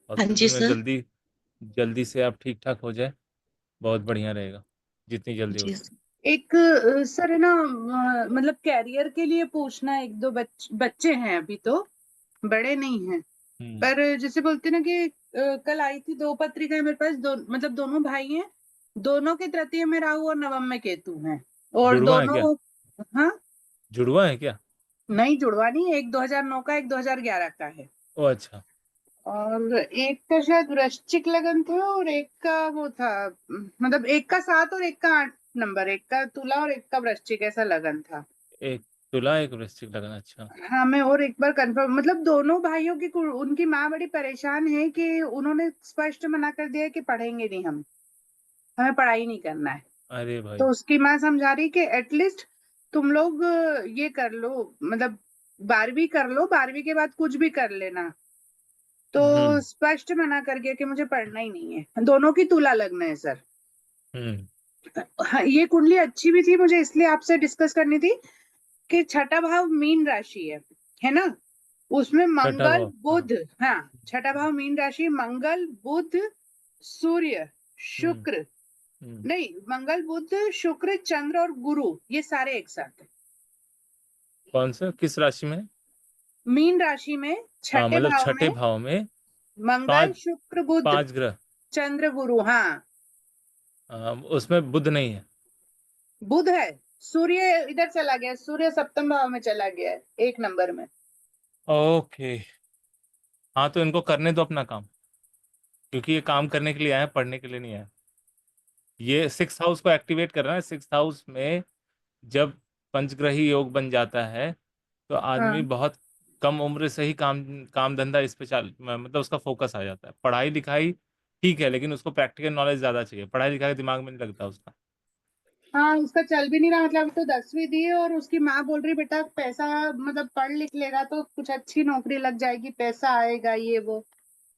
हाँ हॉस्पिटल जी में सर। जल्दी जल्दी से आप ठीक ठाक हो जाए, बहुत बढ़िया रहेगा, जितनी जल्दी हो जी सके। सर। एक सर है ना, मतलब कैरियर के लिए पूछना है, एक दो बच्चे हैं अभी तो, बड़े नहीं हैं। हम्म। पर जैसे बोलते ना कि कल आई थी दो पत्रिकाएं मेरे पास, मतलब दोनों भाई हैं, दोनों के तृतीय में राहु और नवम में केतु हैं, और जुड़वा है क्या? दोनों। हाँ। जुड़वा है क्या? नहीं, जुड़वा नहीं है, एक 2009 का, एक 2011 का है। ओ अच्छा। और एक का शायद वृश्चिक लगन था, और एक का वो था, मतलब एक का 7 और एक का 8 नंबर, एक का तुला और एक का वृश्चिक, ऐसा लगन था। एक तुला एक वृश्चिक लगन, अच्छा। हाँ, मैं और एक बार कंफर्म, मतलब दोनों भाइयों की उनकी माँ बड़ी परेशान है कि उन्होंने स्पष्ट मना कर दिया है कि पढ़ेंगे नहीं हम, हमें पढ़ाई नहीं करना है। अरे तो भाई। उसकी माँ समझा रही कि एटलीस्ट तुम लोग ये कर लो, मतलब 12वीं कर लो, 12वीं के बाद कुछ भी कर लेना। तो हम्म। स्पष्ट मना कर गया कि मुझे पढ़ना ही नहीं है। दोनों की तुला लग्न है सर। हम्म। हाँ, ये कुंडली अच्छी भी थी, मुझे इसलिए आपसे डिस्कस करनी थी कि छठा भाव मीन राशि है ना, उसमें छठा मंगल भाव, हाँ। बुध। हाँ, छठा भाव मीन राशि, मंगल बुध सूर्य हम्म। शुक्र, हम्म। नहीं, मंगल बुध शुक्र चंद्र और गुरु, ये सारे एक साथ है कौन सा, किस राशि में? मीन राशि में, हाँ, छठे मतलब भाव छठे में। भाव में मंगल पांच शुक्र बुध पांच ग्रह। चंद्र गुरु। हाँ, उसमें बुध नहीं है। बुध है। सूर्य इधर चला गया, सूर्य सप्तम भाव में चला गया है, 1 नंबर में। ओके। हाँ, तो इनको करने दो अपना काम, क्योंकि ये काम करने के लिए आए हैं, पढ़ने के लिए नहीं आए। ये सिक्स हाउस को एक्टिवेट कर रहा है। सिक्स हाउस में जब पंचग्रही योग बन जाता है, तो आदमी हाँ, बहुत कम उम्र से ही काम काम धंधा इस पे मतलब उसका फोकस आ जाता है। पढ़ाई लिखाई ठीक है, लेकिन उसको प्रैक्टिकल नॉलेज ज़्यादा चाहिए, पढ़ाई लिखाई दिमाग में नहीं लगता उसका। हाँ, उसका चल भी नहीं रहा, मतलब तो 10वीं दी है, और उसकी माँ बोल रही बेटा पैसा, मतलब पढ़ लिख लेगा तो कुछ अच्छी नौकरी लग जाएगी, पैसा आएगा, ये वो।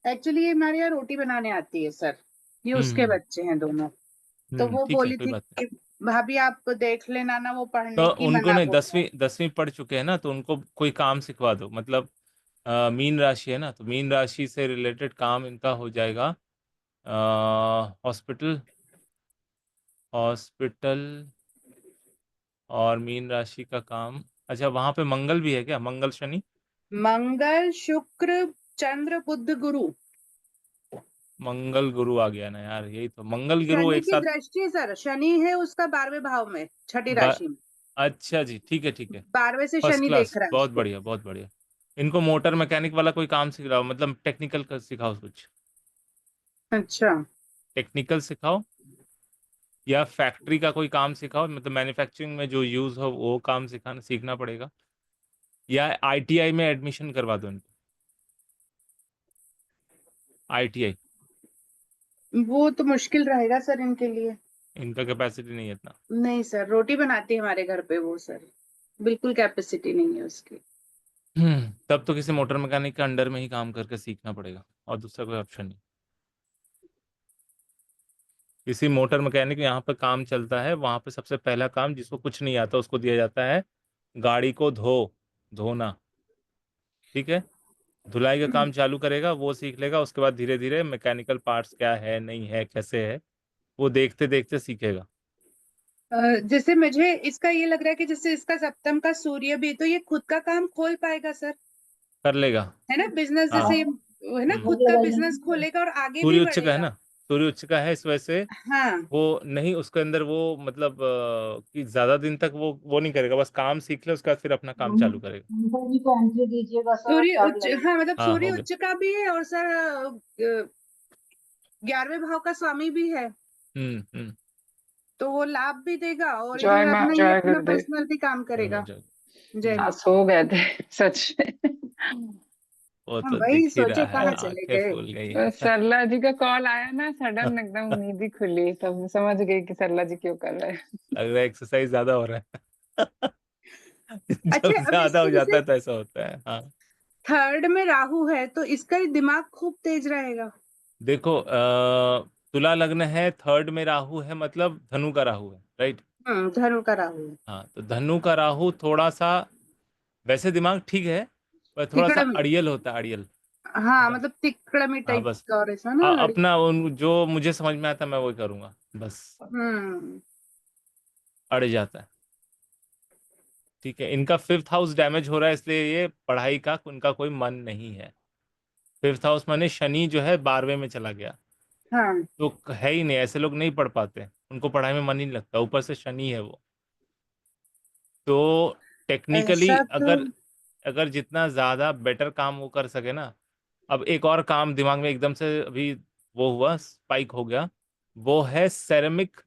एक्चुअली ये हमारे यहाँ रोटी बनाने आती है सर, ये उसके हम्म। बच्चे हैं दोनों। तो वो ठीक है, बोली कोई थी बात नहीं। कि भाभी आप देख लेना ना, वो तो पढ़ने की उनको मना नहीं, बोल रहा है। 10वीं 10वीं पढ़ चुके हैं ना, तो उनको कोई काम सिखवा दो। मतलब मीन राशि है ना, तो मीन राशि से रिलेटेड काम इनका हो जाएगा। हॉस्पिटल, हॉस्पिटल और मीन राशि का काम। अच्छा, वहां पे मंगल भी है क्या, मंगल शनि? मंगल शुक्र चंद्र बुध गुरु। मंगल गुरु आ गया ना यार, यही तो, मंगल गुरु शनि एक की साथ। दृष्टि सर, शनि है उसका 12वें भाव में, छठी बा, राशि में। अच्छा जी, ठीक है ठीक है। 12वें से फर्स्ट शनि देख क्लास, रहा है बहुत उसको। बढ़िया बहुत बढ़िया। इनको मोटर मैकेनिक वाला कोई काम सिखाओ, मतलब टेक्निकल का सिखाओ कुछ। अच्छा। टेक्निकल सिखाओ, या फैक्ट्री का कोई काम सिखाओ, मतलब मैन्युफैक्चरिंग में जो यूज हो वो काम सिखाना सीखना पड़ेगा। या आईटीआई में एडमिशन करवा दो इनको, आईटीआई। वो तो मुश्किल रहेगा सर इनके लिए। इनका कैपेसिटी नहीं है इतना। नहीं सर, रोटी बनाती है हमारे घर पे वो सर, बिल्कुल कैपेसिटी नहीं है उसकी। तब तो किसी मोटर मैकेनिक के अंडर में ही काम करके सीखना पड़ेगा, और दूसरा कोई ऑप्शन नहीं। किसी मोटर मैकेनिक यहाँ पे काम चलता है, वहां पे सबसे पहला काम जिसको कुछ नहीं आता उसको दिया जाता है, गाड़ी को धोना। ठीक है, धुलाई का काम चालू करेगा, वो सीख लेगा, उसके बाद धीरे धीरे मैकेनिकल पार्ट्स क्या है नहीं है कैसे है, वो देखते देखते सीखेगा। जैसे मुझे इसका ये लग रहा है कि जैसे इसका सप्तम का सूर्य भी, तो ये खुद का काम खोल पाएगा सर, कर लेगा। है ना, बिजनेस हाँ। जैसे है ना, खुद का बिजनेस खोलेगा और आगे भी सूर्य उच्च का है बढ़ेगा। ना, सूर्य उच्च का है, इस वजह से हाँ, वो नहीं, उसके अंदर वो मतलब कि ज्यादा दिन तक वो नहीं करेगा, बस काम सीख ले, उसके बाद फिर अपना काम चालू करेगा। अंकल जी को एंट्री दीजिएगा सर, सूर्य टैब उच्च, लगेगा। हाँ, मतलब हाँ, सूर्य हो गया। उच्च का भी है, और सर 11वें भाव का स्वामी भी है, हम्म। तो वो लाभ भी देगा, और जय इधर माँ अपना ये जय अपना गुरुदेव। पर्सनल भी काम जय मां करेगा। जय। जय माँ। आज सो गए थे सच में। वो हम तो वही दिख ही सोचे रहा है, कहाँ चले आंखें गए। फूल गई तो हैं। सरला जी का कॉल आया ना, सडन एकदम नींद ही खुली, तब मैं समझ गई कि सरला जी क्यों कर रहे हैं। लग रहा है एक्सरसाइज ज्यादा हो रहा है। अच्छा, जब अब ज्यादा हो इसके जाता जैसे है तो ऐसा होता है, हाँ। थर्ड में राहु है, तो इसका दिमाग खूब तेज रहेगा। देखो, तुला लग्न है, थर्ड में राहु है, मतलब धनु का राहु है, राइट। धनु का राहु है। हाँ, तो धनु का राहु थोड़ा सा, वैसे दिमाग ठीक है, पर थोड़ा सा तिकड़म है। अड़ियल होता है, अड़ियल। हाँ, बस। मतलब तिकड़मी हाँ टाइप बस। का और ऐसा ना गाड़ी। अपना जो मुझे समझ में आता है मैं वही करूंगा बस। हम्म। अड़ जाता है। ठीक है, इनका फिफ्थ हाउस डैमेज हो रहा है, इसलिए ये पढ़ाई का उनका कोई मन नहीं है। फिफ्थ हाउस माने शनि जो है 12वें में चला गया, हाँ, तो है ही नहीं, ऐसे लोग नहीं पढ़ पाते, उनको पढ़ाई में मन ही नहीं लगता, ऊपर से शनि है वो। तो टेक्निकली ऐसा तो। अगर अगर जितना ज़्यादा बेटर काम वो कर सके ना। अब एक और काम दिमाग में एकदम से अभी वो हुआ, स्पाइक हो गया। वो है सेरेमिक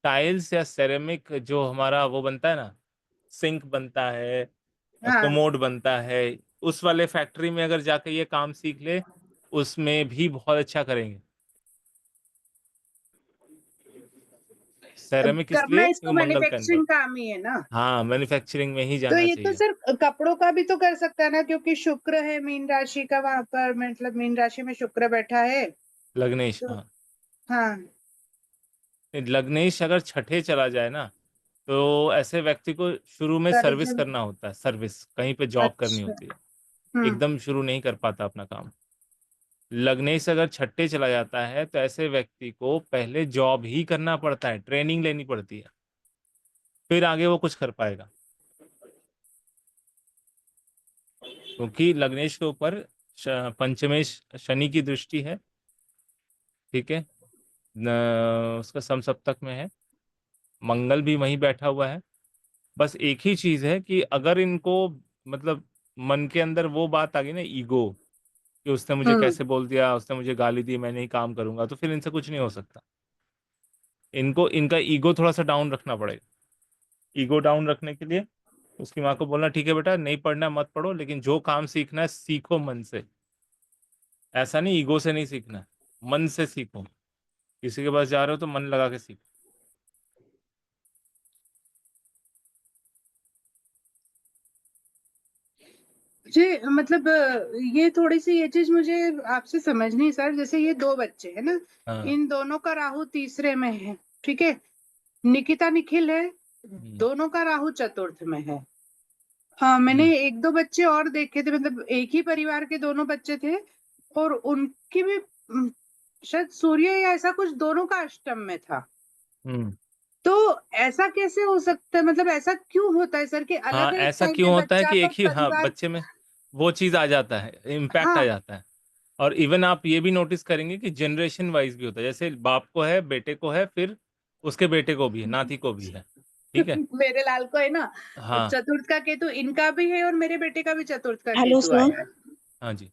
टाइल्स, या सेरेमिक जो हमारा वो बनता है ना, सिंक बनता है, हाँ, कमोड बनता है, उस वाले फैक्ट्री में अगर जाके ये काम सीख ले, उसमें भी बहुत अच्छा करेंगे। अब सेरेमिक करना इसलिए इसको क्योंकि मंगल कैन पर। मैन्युफैक्चरिंग काम ही है ना। हाँ, मैन्युफैक्चरिंग में ही तो जाना ये तो चाहिए। सिर्फ कपड़ों का भी तो कर सकता है ना, क्योंकि शुक्र है मीन राशि का वहां पर, मतलब मीन राशि में शुक्र बैठा है। लग्नेश, तो हाँ। हाँ, लग्नेश अगर छठे चला जाए ना, तो ऐसे व्यक्ति को शुरू में सर्विस कर्ज। करना होता है, सर्विस कहीं पे जॉब करनी अच्छा। होती है। हम्म। एकदम शुरू नहीं कर पाता अपना काम। लग्नेश अगर छठे चला जाता है तो ऐसे व्यक्ति को पहले जॉब ही करना पड़ता है, ट्रेनिंग लेनी पड़ती है, फिर आगे वो कुछ कर पाएगा। क्योंकि लग्नेश के ऊपर पंचमेश शनि की दृष्टि है। ठीक है, उसका समसप्तक में है, मंगल भी वहीं बैठा हुआ है। बस एक ही चीज है कि अगर इनको मतलब मन के अंदर वो बात आ गई ना, ईगो, कि उसने मुझे हम्म। कैसे बोल दिया, उसने मुझे गाली दी, मैं नहीं काम करूंगा, तो फिर इनसे कुछ नहीं हो सकता। इनको इनका ईगो थोड़ा सा डाउन रखना पड़ेगा। ईगो डाउन रखने के लिए उसकी माँ को बोलना, ठीक है बेटा, नहीं पढ़ना मत पढ़ो, लेकिन जो काम सीखना है सीखो मन से। ऐसा नहीं, ईगो से नहीं सीखना, मन से सीखो। किसी के पास जा रहे हो तो मन लगा के सीखो। जी, मतलब ये थोड़ी सी ये चीज मुझे आपसे समझनी सर, जैसे ये दो बच्चे हैं ना, हाँ। इन दोनों का राहु तीसरे में है। ठीक है। निकिता निखिल है, हम्म। दोनों का राहु चतुर्थ में है। हाँ, मैंने हम्म। एक दो बच्चे और देखे थे, मतलब एक ही परिवार के दोनों बच्चे थे, और उनकी भी शायद सूर्य या ऐसा कुछ दोनों का अष्टम में था। हम्म। तो ऐसा कैसे हो सकता है, मतलब ऐसा क्यों होता है सर कि हाँ, अलग अलग ऐसा टाइम क्यों पे होता है बच्चा कि एक पर ही, हाँ, परिवार। बच्चे में वो चीज़ आ जाता है, इम्पैक्ट आ हाँ, जाता है। और इवन आप ये भी नोटिस करेंगे कि जनरेशन वाइज भी होता है, जैसे बाप को है, बेटे को है, फिर उसके बेटे को भी है, नाती को भी है। ठीक है। मेरे लाल को है ना, हाँ। चतुर्थ का केतु इनका भी है, और मेरे बेटे का भी चतुर्थ का हेलो केतु सर। आया है। हाँ जी।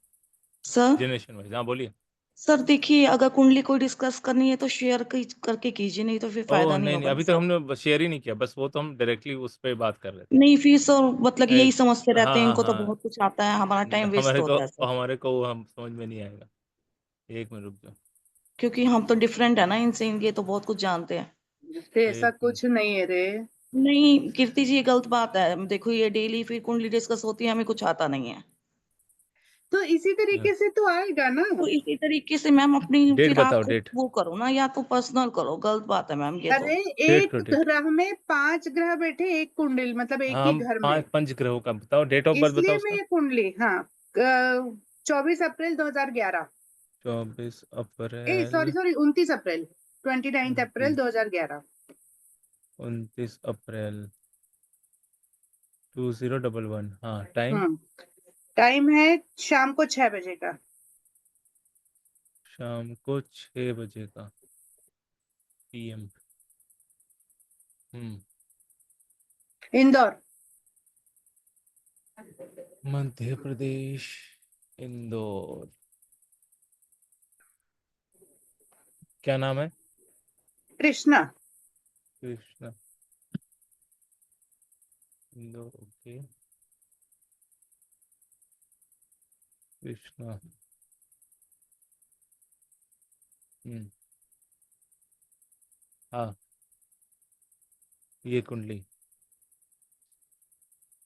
सर जनरेशन वाइज, हाँ बोलिए। सर देखिए, अगर कुंडली कोई डिस्कस करनी है तो शेयर करके कीजिए, नहीं तो फिर ओह फायदा नहीं नहीं नहीं, होगा ना अभी तक सर। हमने शेयर ही नहीं किया, बस वो तो हम डायरेक्टली उस पर बात कर रहे नहीं फिर सर, मतलब थे। यही समझते रहते हाँ हैं, हाँ इनको तो हाँ। बहुत कुछ आता है, हमारा टाइम वेस्ट हमारे को होता है सर। हमारे को हम समझ में नहीं आएगा। एक मिनट रुक जाओ। क्योंकि हम तो डिफरेंट है ना इनसे, इनके तो बहुत कुछ जानते हैं। ते ऐसा एक मिनट। कुछ नहीं है रे। नहीं कीर्ति जी, ये गलत बात है, देखो ये डेली फिर कुंडली डिस्कस होती है, हमें कुछ आता नहीं है। तो इसी तरीके से तो आएगा ना। तो इसी तरीके से मैम अपनी डेट फिर आप बताओ, खुद डेट। वो करो ना, या तो पर्सनल करो, गलत बात है मैम ये तो। अरे, डेट एक करो, डेट। ग्रह में 5 ग्रह बैठे, एक कुंडली, मतलब एक हाँ, ही हम घर में। पांच पंच ग्रहों का बताओ, डेट ऑफ बर्थ बताओ इसलिए मैं उसका। ये कुंडली, हाँ, 24 अप्रैल 2011। 24 अप्रैल। सॉरी सॉरी, 29 अप्रैल, 29 अप्रैल 29 2011। 29 अप्रैल 2011, हाँ, टाइम। हम्म। टाइम है शाम को 6 बजे का। शाम को 6 बजे का, PM। हम्म। इंदौर। मध्य प्रदेश, इंदौर। क्या नाम है? कृष्णा। कृष्णा। इंदौर, ओके। कृष्णा। हम्म। हाँ, ये कुंडली।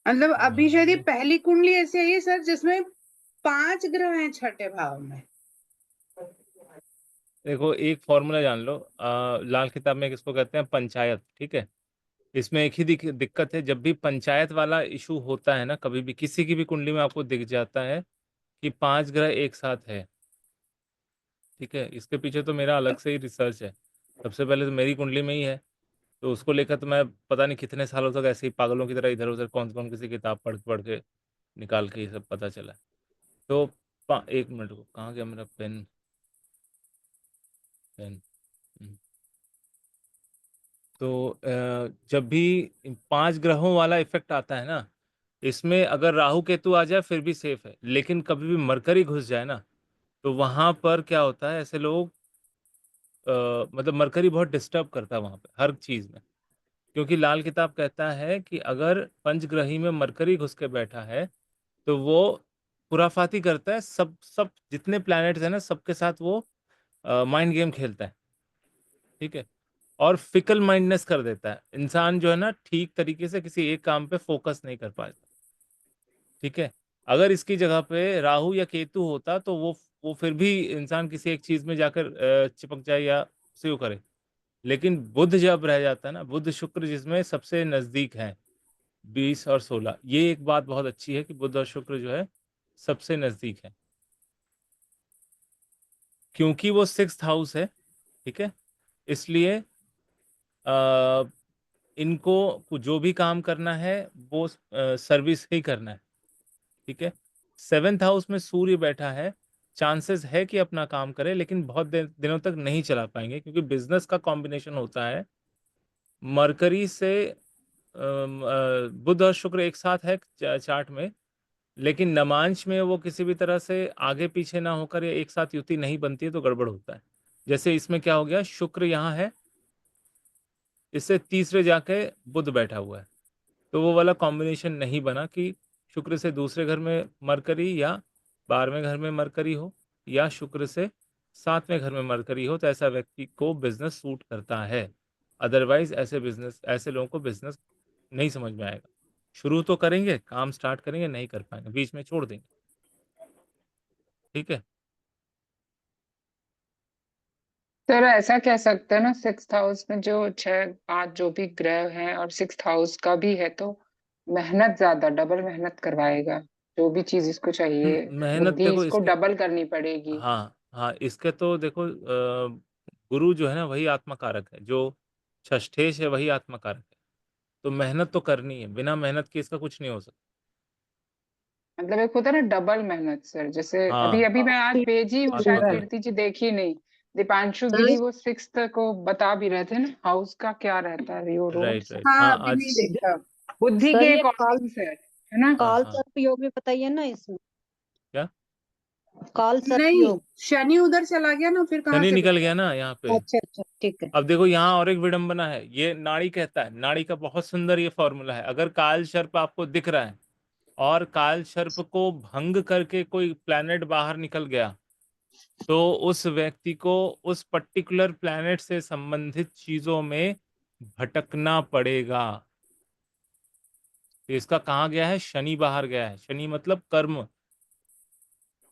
मतलब अभी शायद ये हाँ, पहली कुंडली ऐसी आई है सर जिसमें 5 ग्रह हैं छठे भाव में। देखो एक फॉर्मूला जान लो, लाल किताब में किसको कहते हैं, पंचायत। ठीक है। इसमें एक ही दिक्कत है, जब भी पंचायत वाला इशू होता है ना, कभी भी किसी की भी कुंडली में आपको दिख जाता है कि 5 ग्रह एक साथ है, ठीक है। इसके पीछे तो मेरा अलग से ही रिसर्च है। सबसे पहले तो मेरी कुंडली में ही है, तो उसको लेकर तो मैं पता नहीं कितने सालों तक ऐसे ही पागलों की तरह इधर उधर कौन कौन किसी किताब पढ़ पढ़ के निकाल के ये सब पता चला। तो 1 मिनट को, कहाँ गया मेरा पेन पेन। तो जब भी 5 ग्रहों वाला इफेक्ट आता है ना, इसमें अगर राहु केतु आ जाए फिर भी सेफ है, लेकिन कभी भी मरकरी घुस जाए ना, तो वहां पर क्या होता है, ऐसे लोग मतलब मरकरी बहुत डिस्टर्ब करता है वहां पे हर चीज में। क्योंकि लाल किताब कहता है कि अगर पंचग्रही में मरकरी घुस के बैठा है तो वो खुराफाती करता है, सब सब जितने प्लैनेट्स हैं ना सबके साथ वो माइंड गेम खेलता है, ठीक है। और फिकल माइंडनेस कर देता है, इंसान जो है ना ठीक तरीके से किसी एक काम पे फोकस नहीं कर पाता, ठीक है। अगर इसकी जगह पे राहु या केतु होता तो वो फिर भी इंसान किसी एक चीज में जाकर चिपक जाए या उसे वो करे। लेकिन बुध जब रह जाता है ना, बुध शुक्र जिसमें सबसे नजदीक है 20 और 16, ये एक बात बहुत अच्छी है कि बुध और शुक्र जो है सबसे नजदीक है, क्योंकि वो 6th हाउस है, ठीक है। इसलिए आ, इनको जो भी काम करना है वो सर्विस ही करना है, ठीक है। 7th हाउस में सूर्य बैठा है, चांसेस है कि अपना काम करे, लेकिन बहुत दिनों तक नहीं चला पाएंगे, क्योंकि बिजनेस का कॉम्बिनेशन होता है मरकरी से बुध और शुक्र एक साथ है चार्ट में, लेकिन नमांश में वो किसी भी तरह से आगे पीछे ना होकर या एक साथ युति नहीं बनती है तो गड़बड़ होता है। जैसे इसमें क्या हो गया, शुक्र यहाँ है, इससे तीसरे जाके बुध बैठा हुआ है, तो वो वाला कॉम्बिनेशन नहीं बना कि शुक्र से दूसरे घर में मरकरी या 12वें घर में मरकरी हो, या शुक्र से 7वें घर में मरकरी हो, तो ऐसा व्यक्ति को बिजनेस सूट करता है। अदरवाइज ऐसे लोगों को बिजनेस नहीं समझ में आएगा। शुरू तो करेंगे, काम स्टार्ट करेंगे, नहीं कर पाएंगे, बीच में छोड़ देंगे, ठीक है। सर ऐसा कह सकते हैं ना, 6th हाउस में जो 6 5 जो भी ग्रह हैं और 6th हाउस का भी है, तो मेहनत ज्यादा, डबल मेहनत करवाएगा। जो भी चीज इसको चाहिए, मेहनत बुद्धि देखो इसको इसके, डबल करनी पड़ेगी। हाँ हाँ, इसके तो देखो गुरु जो है ना वही आत्मा कारक है, जो षष्ठेश है वही आत्मा कारक है, तो मेहनत तो करनी है, बिना मेहनत के इसका कुछ नहीं हो सकता। मतलब एक होता है ना डबल मेहनत सर, जैसे अभी हाँ, अभी मैं आज पेज ही शायद आत्मा कारक, कीर्ति जी देखी नहीं, दीपांशु सर गिरी वो 6th को बता भी रहे थे ना, हाउस का क्या रहता है, यो रोड राइट राइट, हाँ हाँ अभी नहीं आज देखा। बुद्धि सर के ये अकॉर्डिंग से है ना। हाँ काल हाँ, सर्प योग भी बताइए ना इसमें। क्या, काल सर्प नहीं, योग। शनि उधर चला गया ना, फिर कहाँ शनि से निकल बताया। गया ना यहाँ पे। अच्छा अच्छा ठीक है। अब देखो यहाँ और एक विडंबना है, ये नाड़ी कहता है, नाड़ी का बहुत सुंदर ये फॉर्मूला है। अगर काल सर्प आपको दिख रहा है और काल सर्प को भंग करके कोई प्लैनेट बाहर निकल गया, तो उस व्यक्ति को उस पर्टिकुलर प्लैनेट से संबंधित चीजों में भटकना पड़ेगा। तो इसका कहाँ गया है, शनि बाहर गया है, शनि मतलब कर्म,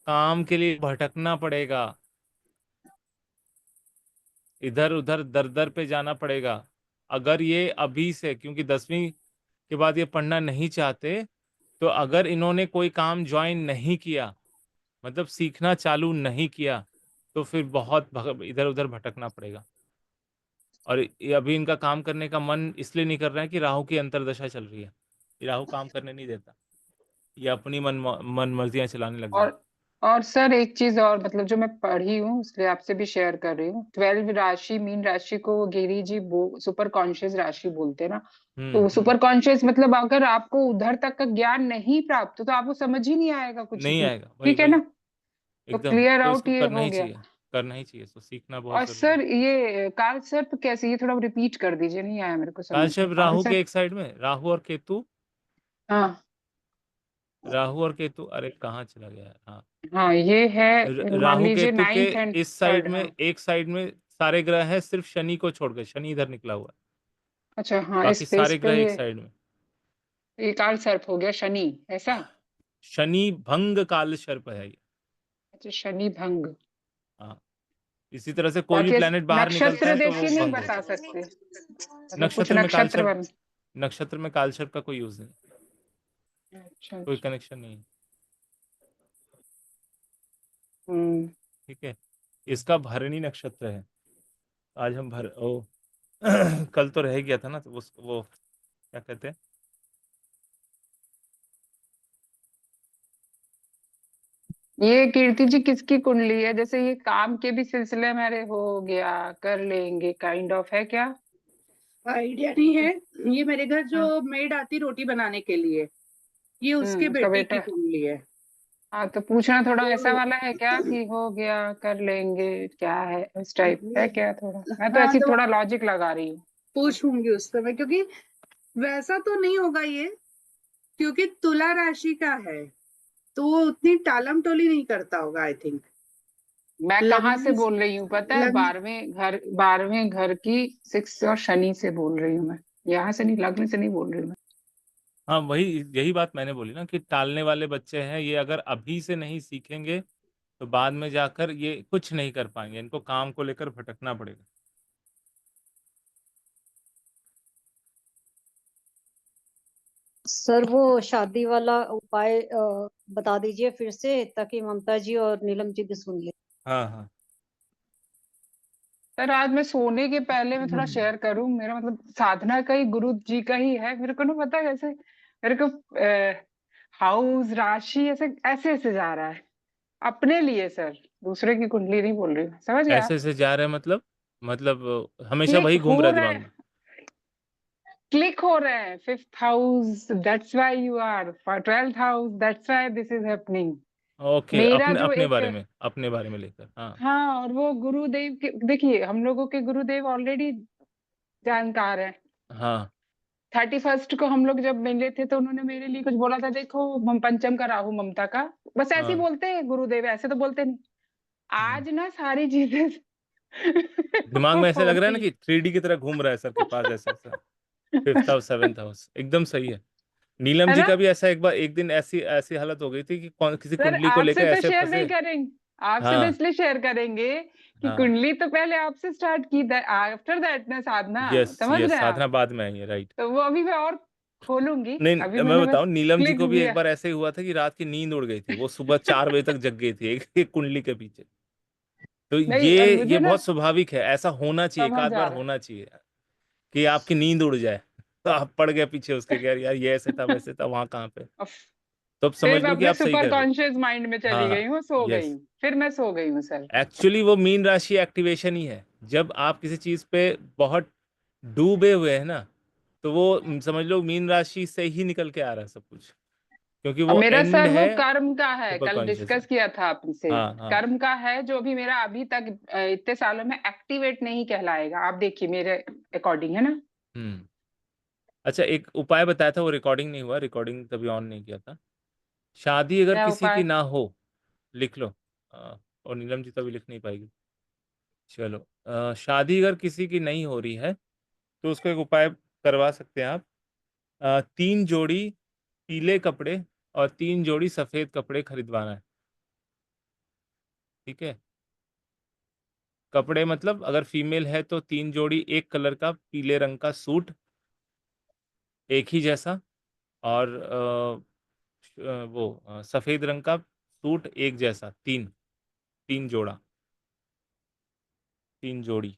काम के लिए भटकना पड़ेगा, इधर उधर दर दर पे जाना पड़ेगा। अगर ये अभी से, क्योंकि 10वीं के बाद ये पढ़ना नहीं चाहते, तो अगर इन्होंने कोई काम ज्वाइन नहीं किया, मतलब सीखना चालू नहीं किया, तो फिर बहुत इधर उधर भटकना पड़ेगा। और ये अभी इनका काम करने का मन इसलिए नहीं कर रहा है कि राहु की अंतर्दशा चल रही है, ये राहु काम करने नहीं देता, ये अपनी मन मर्जियां चलाने लग जाए। और और सर एक चीज और, मतलब जो मैं पढ़ी हूँ इसलिए आपसे भी शेयर कर रही हूँ, 12 राशि, मीन राशि को वो गिरी जी सुपर कॉन्शियस राशि बोलते हैं ना। तो हम्म, सुपर कॉन्शियस मतलब अगर आपको उधर तक का ज्ञान नहीं प्राप्त हो तो आपको समझ ही नहीं आएगा कुछ नहीं भी। आएगा, वही ठीक है वही ना। तो एकदम, क्लियर तो आउट इसको ये करना हो ही गया। चाहिए, करना ही चाहिए, तो सीखना बहुत और जरूरी सर है। ये काल सर्प कैसे, ये थोड़ा रिपीट कर दीजिए, नहीं आया मेरे को समझ में, कालशेप काल राहु के सर्प। एक साइड में, राहु और केतु, हाँ राहु और केतु, अरे कहाँ चला गया है, हाँ, हाँ ये है, मान राहु लीजिए केतु के 9th एंड इस साइड 3rd। में, हाँ एक साइड में सारे ग्रह हैं, सिर्फ शनि को छोड़कर, शनि इधर निकला हुआ है, अच्छा, हाँ इस बाकी स्पेस सारे पे ग्रह एक ये साइड में। ये काल सर्प हो गया शनि, ऐसा। शनि भंग काल सर्प है ये। अच्छा शनि भंग। हाँ, इसी तरह से कोई भी बाकी प्लेनेट बाहर निकलता नक्षत्र है तो देख वो के नहीं भंग होता बता है। सकते, मतलब कुछ नक्षत्र में नक्षत्र कालसर्प, बन। नक्षत्र में कालसर्प का कोई यूज नहीं, अच्छा कोई अच्छा। कनेक्शन नहीं। ठीक है। इसका भरणी नक्षत्र है। आज हम कल तो रह गया था ना, तो वो क्या कहते हैं, ये कीर्ति जी किसकी कुंडली है? जैसे ये काम के भी सिलसिले में, अरे हो गया कर लेंगे काइंड ऑफ, है क्या? आइडिया नहीं है। ये मेरे घर जो हाँ। मेड आती रोटी बनाने के लिए, ये उसके उसका बेटे की बेटा। कुंडली है। हाँ, तो पूछना थोड़ा ऐसा तो वाला है क्या कि हो गया कर लेंगे, क्या है इस टाइप है क्या? थोड़ा मैं तो हाँ, ऐसी तो थोड़ा लॉजिक लगा रही हूँ। पूछूंगी उस समय, क्योंकि वैसा तो नहीं होगा ये, क्योंकि तुला राशि का है, तो वो उतनी टालम टोली नहीं करता होगा आई थिंक। मैं कहाँ से लग्न बोल रही हूँ पता है? लग्न 12वें घर की 6 और शनि से बोल रही हूँ मैं। यहाँ से नहीं, लग्न से नहीं बोल रही हूँ मैं। हाँ वही, यही बात मैंने बोली ना कि टालने वाले बच्चे हैं ये। अगर अभी से नहीं सीखेंगे तो बाद में जाकर ये कुछ नहीं कर पाएंगे, इनको काम को लेकर भटकना पड़ेगा। सर वो शादी वाला उपाय बता दीजिए फिर से, ताकि ममता जी और नीलम जी भी सुन ले। हाँ हाँ। सर आज मैं सोने के पहले मैं थोड़ा शेयर करूं, मेरा मतलब साधना का ही, गुरु जी का ही है। मेरे को ना पता है कैसे, मेरे को हाउस राशि ऐसे ऐसे ऐसे जा रहा है अपने लिए सर। दूसरे की कुंडली नहीं बोल रही हूँ, समझ गए आप? ऐसे जा रहे हैं मतलब हमेशा क्लिक वही घूम हो रहा है रहा दिमाग है, में। क्लिक हो रहे हैं। 5th house, that's why you are, 12th house, that's why this is happening. Okay, मेरा अपने जो अपने एक, बारे में, अपने बारे में लेकर, हाँ। हाँ, और वो गुरुदेव के, देखिए हम लोगों के गुरुदेव ऑलरेडी जानकार हैं। हाँ 31st को हम लोग जब मिले थे तो उन्होंने मेरे लिए कुछ बोला था, देखो पंचम का राहु ममता का, बस ऐसे ही हाँ। बोलते हैं गुरुदेव, ऐसे तो बोलते नहीं। हम्म। आज ना सारी चीजें दिमाग में ऐसे हो लग रहा है ना रही कि 3D की तरह घूम रहा है सर के पास, ऐसा ऐसा। 5th हाउस 7th हाउस एकदम सही है। नीलम है जी ना? का भी ऐसा एक बार, एक दिन ऐसी ऐसी हालत हो गई थी कि कौन किसी सर कुंडली को आपसे लेकर तो ऐसे शेयर नहीं फंसे। करेंगे, आपसे तो हाँ इसलिए शेयर करेंगे कि हाँ। कुंडली तो पहले आपसे स्टार्ट की, आफ्टर दैट ना साधना, यस समझ यस, रहे हैं आप? साधना बाद में आई है, राइट। तो वो अभी मैं और खोलूंगी, अभी नहीं, मैं मैंने बस बताऊं, नीलम जी क्लिक को भी एक किया। बार ऐसे ही हुआ था कि रात की नींद उड़ गई थी, वो सुबह 4 बजे तक जग गई थी एक कुंडली के पीछे। तो नहीं, और ये मुझे ना बहुत स्वाभाविक है, ऐसा होना चाहिए, एक समझ आध आ बार रहा है। होना चाहिए कि आपकी नींद उड़ जाए तो आप पड़ गए पीछे उसके कि यार ये ऐसे था वैसे था, वहां कहाँ पे। अब तो अब फिर समझ मैं लो कि अपने आप सही सुपर कर रहे हो। कॉन्शियस माइंड में चली गई हाँ हूँ, सो गई यस। हूँ, फिर मैं सो गई हूँ सर। एक्चुअली वो मीन राशि एक्टिवेशन ही है। जब आप किसी चीज पे बहुत डूबे हुए हैं ना, तो वो समझ लो मीन राशि से ही निकल के आ रहा है सब कुछ, क्योंकि अब वो मेरा एंड सर वो है कर्म का है, सुपर कल कॉन्शियस डिस्कस है। किया था आपसे। हाँ हाँ। कर्म का है जो भी मेरा अभी तक इतने सालों में एक्टिवेट नहीं कहलाएगा, आप देखिए मेरे अकॉर्डिंग, है ना? हम्म। अच्छा, एक उपाय बताया था, वो रिकॉर्डिंग नहीं हुआ, रिकॉर्डिंग तभी ऑन नहीं किया था। शादी अगर क्या किसी की उपाय? ना हो, लिख लो। और नीलम जी तभी लिख नहीं पाएगी। चलो, शादी अगर किसी की नहीं हो रही है तो उसको एक उपाय करवा सकते हैं आप। 3 जोड़ी पीले कपड़े और 3 जोड़ी सफेद कपड़े खरीदवाना है। ठीक है। कपड़े मतलब अगर फीमेल है तो 3 जोड़ी एक कलर का पीले रंग का सूट, एक ही जैसा। और सफेद रंग का सूट एक जैसा, तीन, 3 जोड़ा, 3 जोड़ी।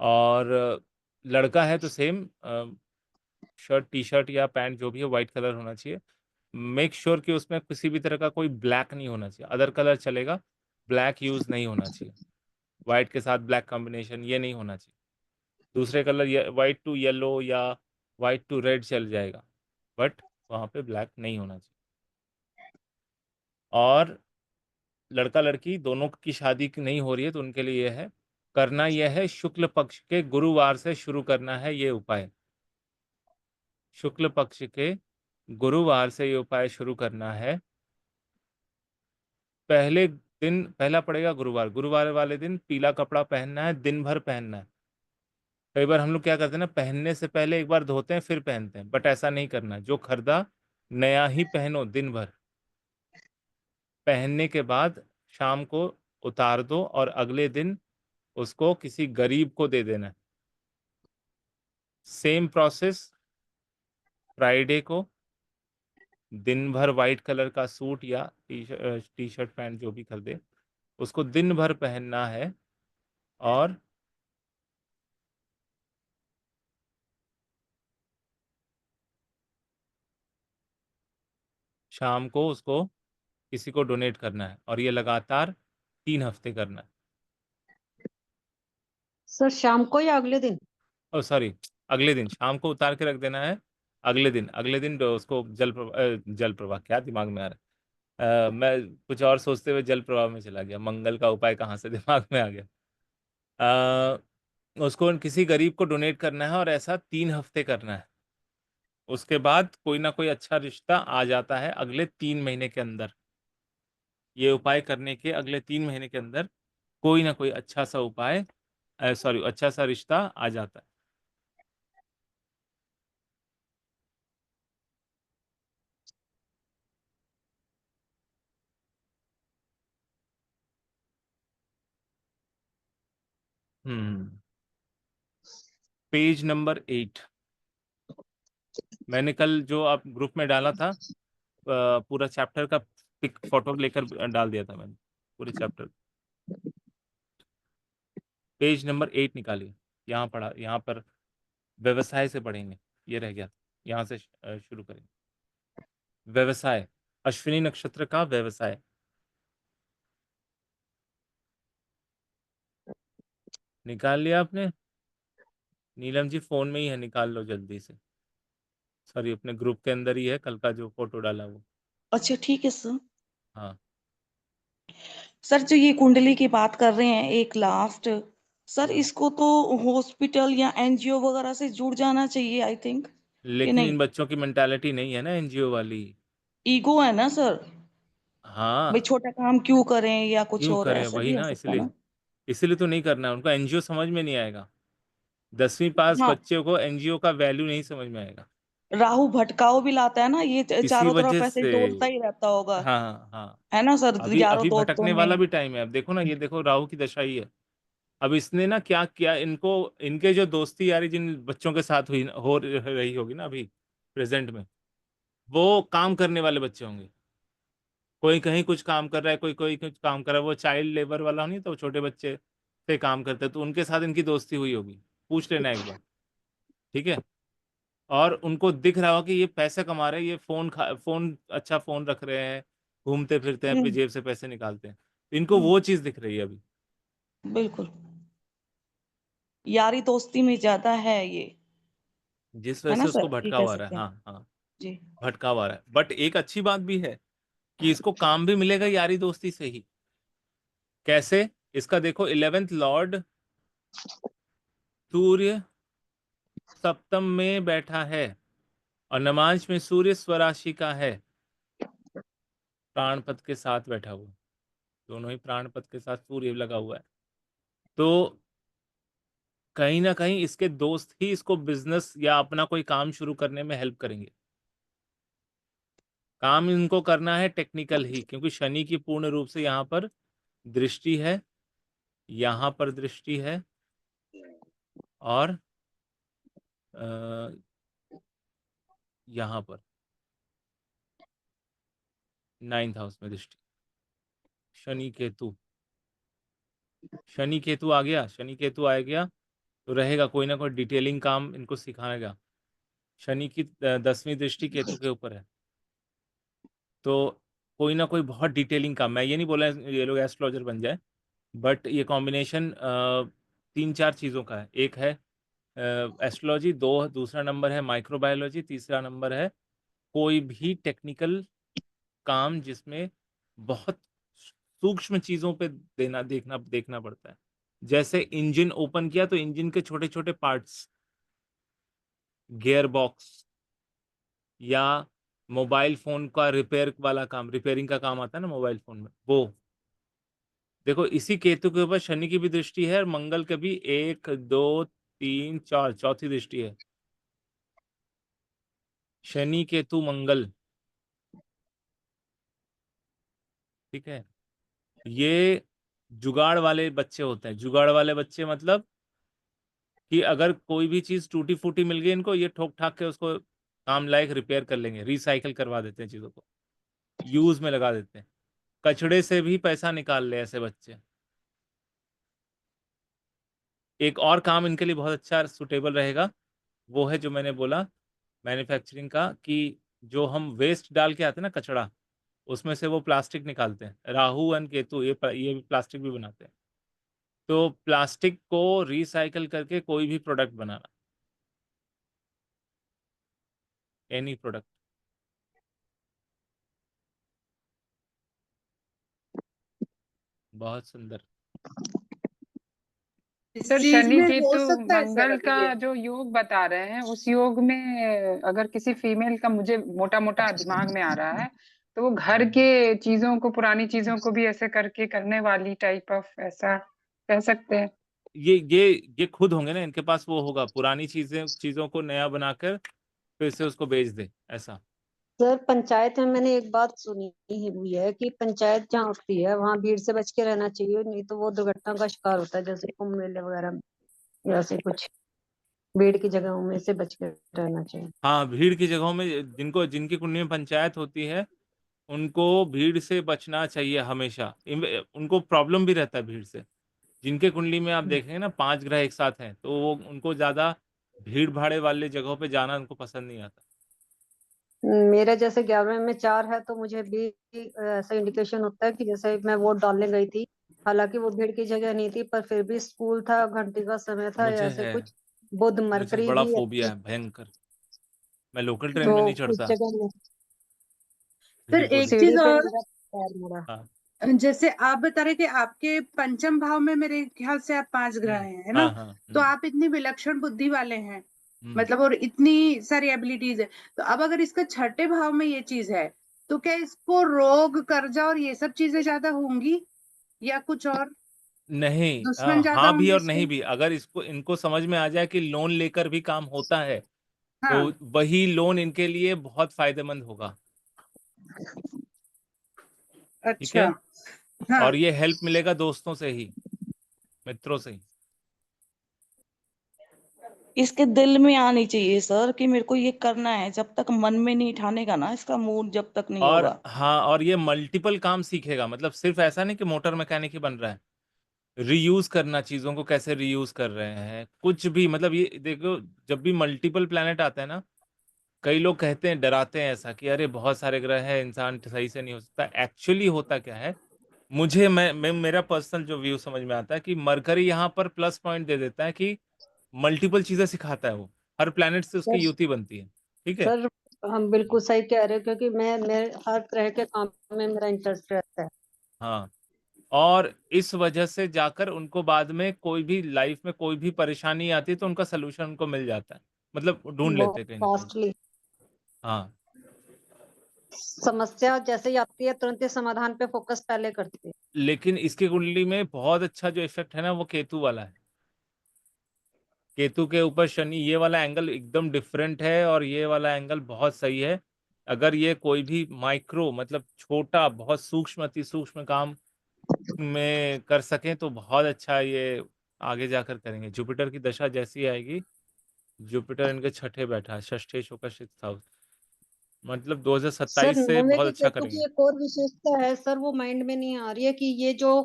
और लड़का है तो सेम, शर्ट टी शर्ट या पैंट जो भी है वाइट कलर होना चाहिए। मेक श्योर कि उसमें किसी भी तरह का कोई ब्लैक नहीं होना चाहिए, अदर कलर चलेगा, ब्लैक यूज नहीं होना चाहिए। वाइट के साथ ब्लैक कॉम्बिनेशन ये नहीं होना चाहिए। दूसरे कलर वाइट टू येलो या वाइट टू रेड चल जाएगा, बट वहाँ पे ब्लैक नहीं होना चाहिए। और लड़का लड़की दोनों की शादी नहीं हो रही है तो उनके लिए यह है, करना यह है शुक्ल पक्ष के गुरुवार से शुरू करना है ये उपाय। शुक्ल पक्ष के गुरुवार से ये उपाय शुरू करना है। पहले दिन पहला पड़ेगा गुरुवार, गुरुवार वाले दिन पीला कपड़ा पहनना है, दिन भर पहनना है। कई बार हम लोग क्या करते हैं ना, पहनने से पहले एक बार धोते हैं फिर पहनते हैं, बट ऐसा नहीं करना। जो खरीदा नया ही पहनो, दिन भर पहनने के बाद शाम को उतार दो और अगले दिन उसको किसी गरीब को दे देना है। सेम प्रोसेस फ्राइडे को, दिन भर वाइट कलर का सूट या टी शर्ट पैंट जो भी खरीदे उसको दिन भर पहनना है और शाम को उसको किसी को डोनेट करना है, और ये लगातार 3 हफ्ते करना है। सर शाम को या अगले दिन? सॉरी, अगले दिन शाम को उतार के रख देना है। अगले दिन उसको जल प्रवाह क्या दिमाग में आ रहा है, मैं कुछ और सोचते हुए जल प्रवाह में चला गया, मंगल का उपाय कहाँ से दिमाग में आ गया। उसको किसी गरीब को डोनेट करना है और ऐसा 3 हफ्ते करना है। उसके बाद कोई ना कोई अच्छा रिश्ता आ जाता है अगले 3 महीने के अंदर। ये उपाय करने के अगले 3 महीने के अंदर कोई ना कोई अच्छा सा उपाय, सॉरी, अच्छा सा रिश्ता आ जाता है। पेज नंबर 8 मैंने कल जो आप ग्रुप में डाला था, पूरा चैप्टर का पिक फोटो लेकर डाल दिया था मैंने, पूरे चैप्टर। पेज नंबर 8 निकालिए, यहाँ पढ़ा, यहाँ पर व्यवसाय से पढ़ेंगे। ये रह गया, यहाँ से शुरू करेंगे। व्यवसाय, अश्विनी नक्षत्र का व्यवसाय। निकाल लिया आपने? नीलम जी फोन में ही है, निकाल लो जल्दी से। सॉरी, अपने ग्रुप के अंदर ही है, कल का जो फोटो डाला वो। अच्छा ठीक है सर। हाँ, सर जो ये कुंडली की बात कर रहे हैं एक लास्ट, सर इसको तो हॉस्पिटल या एनजीओ वगैरह से जुड़ जाना चाहिए आई थिंक, कि लेकिन नहीं? इन बच्चों की मेंटालिटी नहीं है ना एनजीओ वाली। ईगो है ना सर, भाई हाँ, छोटा काम क्यों करें या कुछ क्यों और, करें, ऐसा वही भी हो ना, सकता है इसलिए ना। इसलिए तो नहीं करना है उनको। एनजीओ समझ में नहीं आएगा, 10वीं पास हाँ, बच्चे को एनजीओ का वैल्यू नहीं समझ में आएगा। राहु भटकाव भी लाता है ना, ये इसी चारों वजह तरफ ऐसे ही से, दौड़ता ही रहता होगा, हाँ हाँ, है ना सर, अभी यारों अभी दोस्तों भटकने वाला में। भी टाइम है। अब देखो ना, ये देखो राहु की दशा ही है। अब इसने ना क्या किया, इनको, इनके जो दोस्ती यारी जिन बच्चों के साथ हो रही होगी ना अभी प्रेजेंट में, वो काम करने वाले बच्चे होंगे। कोई कहीं कुछ काम कर रहा है, कोई कोई कुछ काम कर रहा है, वो चाइल्ड लेबर वाला नहीं, तो छोटे बच्चे से काम करते हैं, तो उनके साथ इनकी दोस्ती हुई होगी। पूछ लेना एक बार, ठीक है। और उनको दिख रहा हो कि ये पैसे कमा रहे हैं, ये फोन, अच्छा फोन रख रहे हैं, घूमते फिरते हैं, अपनी हम्म, जेब से पैसे निकालते हैं, तो इनको वो चीज दिख रही है अभी। बिल्कुल, यारी दोस्ती में ज्यादा है ये, जिस है वजह ना से उसको सर, ये कह भटकाव आ रहा है। सकते हैं। हाँ हाँ, जी। भटकाव आ रहा है। बट एक अच्छी बात भी है कि इसको काम भी मिलेगा यारी दोस्ती से ही। कैसे? इसका देखो, 11th लॉर्ड सूर्य सप्तम में बैठा है और नमांश में सूर्य स्वराशि का है, प्राणपद के साथ बैठा हुआ, दोनों ही प्राणपद के साथ सूर्य लगा हुआ है। तो कहीं ना कहीं इसके दोस्त ही इसको बिजनेस या अपना कोई काम शुरू करने में हेल्प करेंगे। काम इनको करना है टेक्निकल ही, क्योंकि शनि की पूर्ण रूप से यहाँ पर दृष्टि है, यहाँ पर दृष्टि है, और यहाँ पर 9th हाउस में दृष्टि। शनि केतु, शनि केतु आ गया, शनि केतु आ गया तो रहेगा कोई ना कोई डिटेलिंग काम इनको सिखाएगा। शनि की 10वीं दृष्टि केतु के ऊपर है, तो कोई ना कोई बहुत डिटेलिंग काम। मैं ये नहीं बोला ये लोग एस्ट्रोलॉजर बन जाए, बट ये कॉम्बिनेशन 3-4 चीज़ों का है। एक है एस्ट्रोलॉजी, दूसरा नंबर है माइक्रोबायोलॉजी, तीसरा नंबर है कोई भी टेक्निकल काम जिसमें बहुत सूक्ष्म चीज़ों पे देखना देखना पड़ता है। जैसे इंजन ओपन किया तो इंजन के छोटे छोटे पार्ट्स, गियर बॉक्स, या मोबाइल फोन का रिपेयर वाला काम, रिपेयरिंग का काम आता है ना मोबाइल फोन में, वो देखो। इसी केतु के ऊपर शनि की भी दृष्टि है और मंगल के भी 1 2 3 4 चौथी दृष्टि है। शनि केतु मंगल, ठीक है। ये जुगाड़ वाले बच्चे होते हैं। जुगाड़ वाले बच्चे मतलब कि अगर कोई भी चीज टूटी फूटी मिल गई इनको, ये ठोक ठाक के उसको काम लायक रिपेयर कर लेंगे, रिसाइकल करवा देते हैं चीजों को, यूज में लगा देते हैं। कचड़े से भी पैसा निकाल ले ऐसे बच्चे। एक और काम इनके लिए बहुत अच्छा सुटेबल रहेगा, वो है जो मैंने बोला मैन्युफैक्चरिंग का, कि जो हम वेस्ट डाल के आते हैं ना कचड़ा, उसमें से वो प्लास्टिक निकालते हैं। राहु एंड केतु ये भी प्लास्टिक भी बनाते हैं। तो प्लास्टिक को रिसाइकिल करके कोई भी प्रोडक्ट बनाना, एनी प्रोडक्ट। बहुत सुंदर। इस सर चीज शनि में हो केतु सकता है सर मंगल अभी का ये। जो योग बता रहे हैं, उस योग में अगर किसी फीमेल का, मुझे मोटा मोटा दिमाग में आ रहा है, तो वो घर के चीजों को, पुरानी चीजों को भी ऐसे करके करने वाली टाइप ऑफ, ऐसा कह सकते हैं। ये खुद होंगे ना, इनके पास वो होगा, पुरानी चीजों को नया बनाकर फिर से उसको बेच दे, ऐसा। सर पंचायत में मैंने एक बात सुनी हुई है कि पंचायत जहाँ होती है वहाँ भीड़ से बच के रहना चाहिए, नहीं तो वो दुर्घटना का शिकार होता है, जैसे कुंभ मेले वगैरह में, या ऐसे कुछ भीड़ की जगहों में से बच के रहना चाहिए। हाँ, भीड़ की जगहों में जिनकी कुंडली में पंचायत होती है, उनको भीड़ से बचना चाहिए हमेशा। उनको प्रॉब्लम भी रहता है भीड़ से। जिनके कुंडली में आप देखेंगे ना 5 ग्रह एक साथ हैं, तो वो उनको ज्यादा भीड़ भाड़े वाले जगहों पे जाना उनको पसंद नहीं आता। मेरा जैसे 11वें में 4 है, तो मुझे भी ऐसा इंडिकेशन होता है कि जैसे मैं वोट डालने गई थी, हालांकि वो भीड़ की जगह नहीं थी, पर फिर भी स्कूल था, घंटी का समय था, या मुझे ऐसे है कुछ बुध मुझे मरकरी बड़ा भी फोबिया अच्छी, है, भयंकर। मैं लोकल ट्रेन तो में नहीं कुछ चढ़ता। जगह में फिर जी एक बोलिए। चीज सीढ़ी पे और, मेरा पैर मुड़ा। हाँ जैसे आप बता रहे कि आपके पंचम भाव में मेरे ख्याल से आप 5 ग्रह हैं, है ना? हाँ हाँ तो आप इतनी विलक्षण बुद्धि वाले हैं, हम्म। मतलब, और इतनी सारी एबिलिटीज है, तो अब अगर इसका छठे भाव में ये चीज है, तो क्या इसको रोग, कर्जा और ये सब चीजें ज्यादा होंगी, या कुछ और नहीं, दुश्मन ज्यादा हाँ भी होंगे और इसके? नहीं भी। अगर इनको समझ में आ जाए कि लोन लेकर भी काम होता है, तो हाँ। वही लोन इनके लिए बहुत फायदेमंद होगा। ठीक अच्छा। है। हाँ। और ये हेल्प मिलेगा दोस्तों से ही, मित्रों से ही। इसके दिल में आनी चाहिए सर कि मेरे को ये करना है, जब तक मन में नहीं ठानेगा ना, इसका मूड जब तक नहीं और होगा। हाँ, और ये मल्टीपल काम सीखेगा। मतलब सिर्फ ऐसा नहीं कि मोटर मैकेनिक ही बन रहा है, रीयूज करना, चीजों को कैसे रीयूज कर रहे हैं, कुछ भी। मतलब ये देखो, जब भी मल्टीपल प्लैनेट आते हैं ना, कई लोग कहते हैं, डराते हैं ऐसा कि अरे बहुत सारे ग्रह हैं, इंसान सही से नहीं हो सकता। एक्चुअली होता क्या है, मुझे मैं मेरा पर्सनल जो व्यू समझ में आता है कि मरकरी यहाँ पर प्लस पॉइंट दे देता है कि मल्टीपल चीजें सिखाता है वो। हर प्लैनेट से उसकी सर युति बनती है। ठीक है। सर हम बिल्कुल सही कह रहे हैं, क्योंकि मैं हर तरह के काम में मेरा इंटरेस्ट रहता है। हाँ, और इस वजह से जाकर उनको बाद में कोई भी लाइफ में कोई भी परेशानी आती है तो उनका सोल्यूशन उनको मिल जाता है। मतलब ढूंढ बहुत लेते हैं कहीं ना कहीं। फास्टली हाँ, समस्या जैसे ही आती है, तुरंत ही समाधान पे फोकस पहले करते हैं। लेकिन इसकी कुंडली में बहुत अच्छा जो इफेक्ट है ना, वो केतु वाला है। केतु के ऊपर शनि, ये वाला एंगल एकदम डिफरेंट है, और ये वाला एंगल बहुत सही है। अगर ये कोई भी माइक्रो, मतलब छोटा, बहुत सूक्ष्म, अति सूक्ष्म काम में कर सकें तो बहुत अच्छा ये आगे जाकर करेंगे। जुपिटर की दशा जैसी आएगी, जुपिटर इनके छठे बैठा है, षष्ठे होकर 6th हाउस, मतलब सर 2027 से 9वें बहुत के अच्छा केतु की करेंगे। एक और विशेषता है सर, वो माइंड में नहीं आ रही है, कि ये जो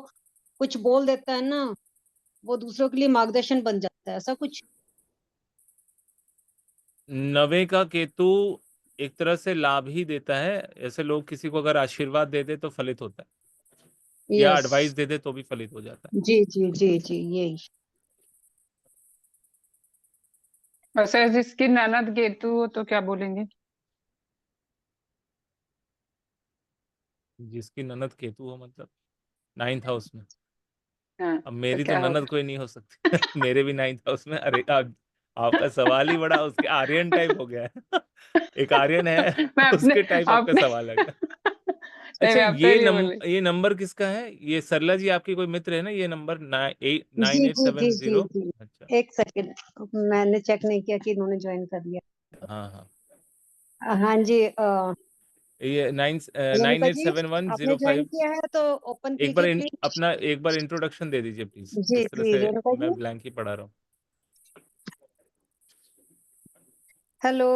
कुछ बोल देता है ना, वो दूसरों के लिए मार्गदर्शन बन जाता है, ऐसा कुछ। 9वें का केतु एक तरह से लाभ ही देता है। ऐसे लोग किसी को अगर आशीर्वाद दे दे तो फलित होता है, या यस। एडवाइस दे दे तो भी फलित हो जाता जी जी जी जी, यही। और सर जिसकी ननद केतु हो तो क्या बोलेंगे? है। जिसकी ननद केतु हो मतलब 9th हाउस में। हाँ, अब तो मेरी तो क्या ननद होगा? कोई नहीं हो सकती। मेरे भी 9th हाउस में। अरे आपका सवाल ही बड़ा उसके आर्यन टाइप हो गया है। एक आर्यन है, मैं अपने उसके टाइप आपका अपने सवाल है। नहीं, अच्छा, मैं अपने लिए बोली। ये नंबर किसका है? ये सरला जी आपकी कोई मित्र है ना? ये नंबर नाइन जी एट जी जी सेवन जी जीरो जी। अच्छा। एक सेकंड, मैंने चेक नहीं किया कि इन्होंने ज्वाइन कर लिया। हाँ हाँ, हाँ जी, ये नाइन रेणुका एट जी, सेवन वन आपने जीरो ज्वाइन फाइव किया है तो ओपन एक बार कीजिए प्लीज। अपना एक बार इंट्रोडक्शन दे दीजिए प्लीज। जी इस तरह जी, से रेणुका जी। मैं ब्लैंक ही पढ़ा रहा हूँ। हेलो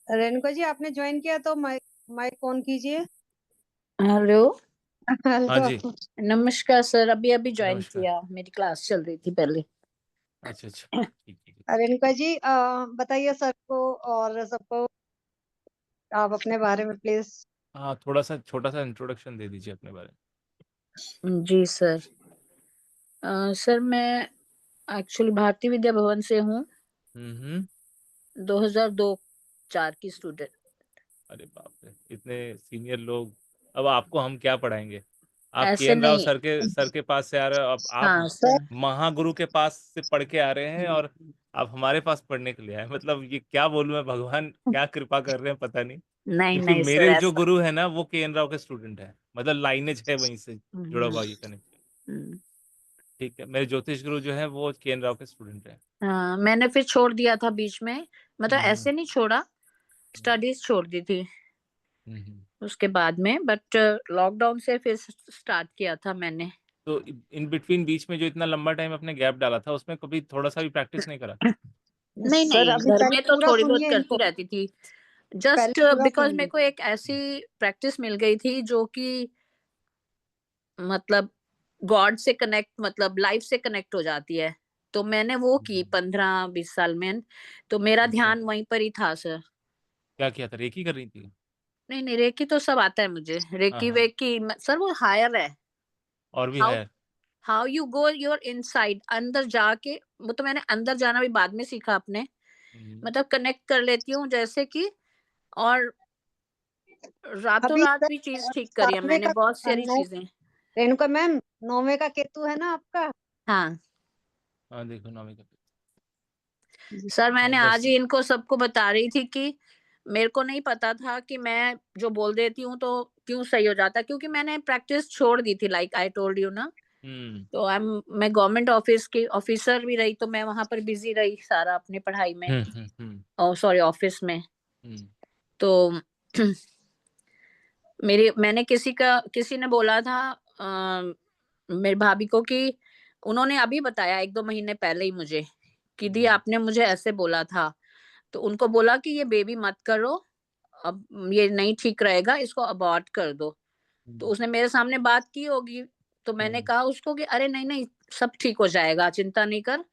रेणुका जी, आपने ज्वाइन किया तो माइक ऑन कीजिए। हेलो, हाँ हेलो। जी, नमस्कार सर। अभी अभी ज्वाइन नमस्कार। किया, मेरी क्लास चल रही थी पहले। अच्छा अच्छा, ठीक ठीक। रेणुका जी बताइए सर को और सबको आप अपने बारे में प्लीज। हाँ, थोड़ा सा छोटा सा इंट्रोडक्शन दे दीजिए अपने बारे जी सर। सर मैं एक्चुअली भारतीय विद्या भवन से हूँ, में। 2002-04 की स्टूडेंट। अरे बाप रे, इतने सीनियर लोग, अब आपको हम क्या पढ़ाएंगे? आप ऐसे के.एन. राव नहीं। सर के पास से आ रहे हो, अब आप हाँ सर। महागुरु के पास से पढ़ के आ रहे हैं और आप हमारे पास पढ़ने के लिए आए। मतलब ये क्या बोलूं मैं, भगवान क्या कृपा कर रहे हैं पता नहीं। नहीं क्योंकि नहीं सर, मेरे जो ऐसा। गुरु है ना, वो के.एन. राव के स्टूडेंट है, मतलब लाइनेज है वहीं से जुड़ा हम्म, हुआ ये कनेक्शन। हम्म। ठीक है, मेरे ज्योतिष गुरु जो है वो के.एन. राव के स्टूडेंट है। हाँ, मैंने फिर छोड़ दिया था बीच में, मतलब हम्म ऐसे नहीं छोड़ा, स्टडीज छोड़ दी थी हम्म। उसके बाद में, बट लॉकडाउन से फिर स्टार्ट किया था मैंने। तो इन बिटवीन बीच में जो इतना लंबा टाइम अपने गैप डाला था, उसमें कभी थोड़ा सा भी प्रैक्टिस नहीं करा? नहीं सर नहीं, अभी घर पहले में तो पूरा थोड़ी बहुत सुनिए करती इनको, रहती थी, पहले जस्ट पूरा बिकॉज मेरे सुनिए। को एक ऐसी प्रैक्टिस मिल गई थी जो कि मतलब गॉड से कनेक्ट, मतलब लाइफ से कनेक्ट हो जाती है। तो मैंने वो की 15-20 साल में, तो मेरा अच्छा, ध्यान वहीं पर ही था सर। क्या किया था? रेकी कर रही थी? नहीं नहीं, रेकी तो सब आता है मुझे, हाँ रेकी हाँ, वेकी सर वो हायर है। और भी हाउ है? How you go your inside, अंदर जाके, वो तो मैंने अंदर जाना भी बाद में सीखा अपने, हम्म, मतलब कनेक्ट कर लेती हूँ जैसे कि, और रातों अभी रात सर भी चीज ठीक करी है 7वें मैंने, का बहुत सारी नौ, चीजें। रेणुका मैम 9वें का केतु है ना आपका? हाँ हाँ देखो नामी का। सर, हाँ मैंने बस। आज ही इनको सबको बता रही थी कि मेरे को नहीं पता था कि मैं जो बोल देती हूँ तो क्यों सही हो जाता, क्योंकि मैंने प्रैक्टिस छोड़ दी थी, लाइक आई टोल्ड यू ना। हम्म तो मैं गवर्नमेंट ऑफिस की ऑफिसर भी रही, तो मैं वहां पर बिजी रही सारा अपनी पढ़ाई में, हम्म। और सॉरी ऑफिस में। हम्म तो मैंने किसी ने बोला था मेरी भाभी को कि उन्होंने अभी बताया 1-2 महीने पहले ही मुझे कि दी आपने मुझे ऐसे बोला था। तो उनको बोला कि ये बेबी मत करो, अब ये नहीं ठीक रहेगा, इसको अबॉर्ट कर दो। तो उसने मेरे सामने बात की होगी, तो मैंने कहा उसको कि अरे नहीं नहीं, सब ठीक हो जाएगा, चिंता नहीं कर,